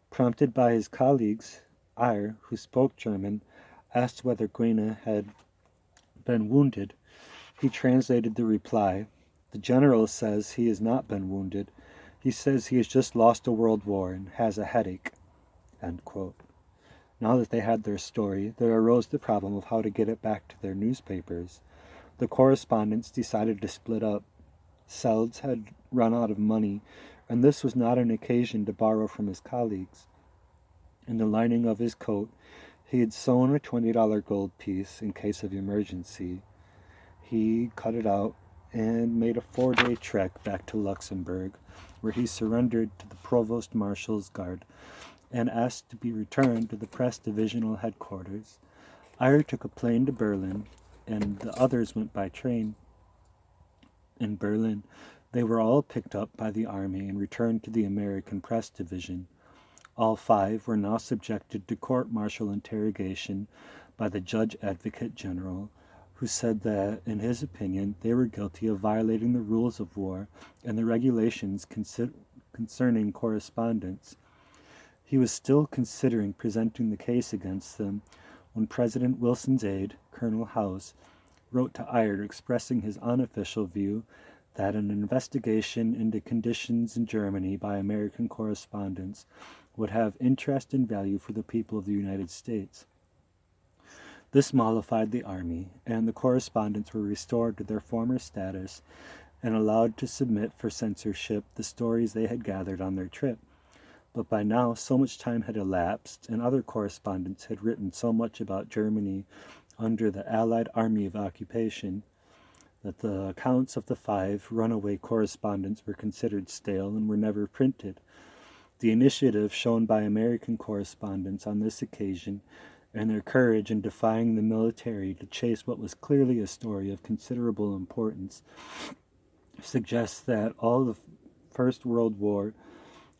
Prompted by his colleagues, Eyre, who spoke German, asked whether Graener had been wounded. He translated the reply. The general says he has not been wounded. He says he has just lost a world war and has a headache, end quote. Now that they had their story, there arose the problem of how to get it back to their newspapers. The correspondents decided to split up. Seldes had run out of money, and this was not an occasion to borrow from his colleagues. In the lining of his coat, he had sewn a $20 gold piece in case of emergency. He cut it out and made a 4-day trek back to Luxembourg, where he surrendered to the Provost Marshal's guard and asked to be returned to the press divisional headquarters. Eyre took a plane to Berlin, and the others went by train. In Berlin, they were all picked up by the army and returned to the American press division. All 5 were now subjected to court-martial interrogation by the Judge Advocate General, who said that, in his opinion, they were guilty of violating the rules of war and the regulations concerning correspondence. He was still considering presenting the case against them when President Wilson's aide, Colonel House, wrote to Eyre expressing his unofficial view that an investigation into conditions in Germany by American correspondents would have interest and value for the people of the United States. This mollified the army, and the correspondents were restored to their former status and allowed to submit for censorship the stories they had gathered on their trip. But by now, so much time had elapsed, and other correspondents had written so much about Germany under the Allied Army of Occupation that the accounts of the 5 runaway correspondents were considered stale and were never printed. The initiative shown by American correspondents on this occasion and their courage in defying the military to chase what was clearly a story of considerable importance suggests that all the First World War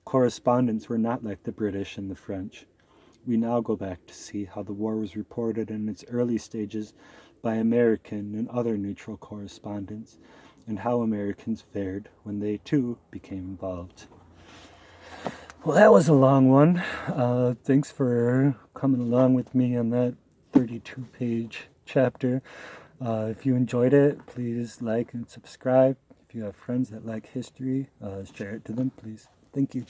correspondents were not like the British and the French. We now go back to see how the war was reported in its early stages by American and other neutral correspondents, and how Americans fared when they too became involved. Well, that was a long one. Thanks for coming along with me on that 32-page chapter. If you enjoyed it, please like and subscribe. If you have friends that like history, share it to them, please. Thank you.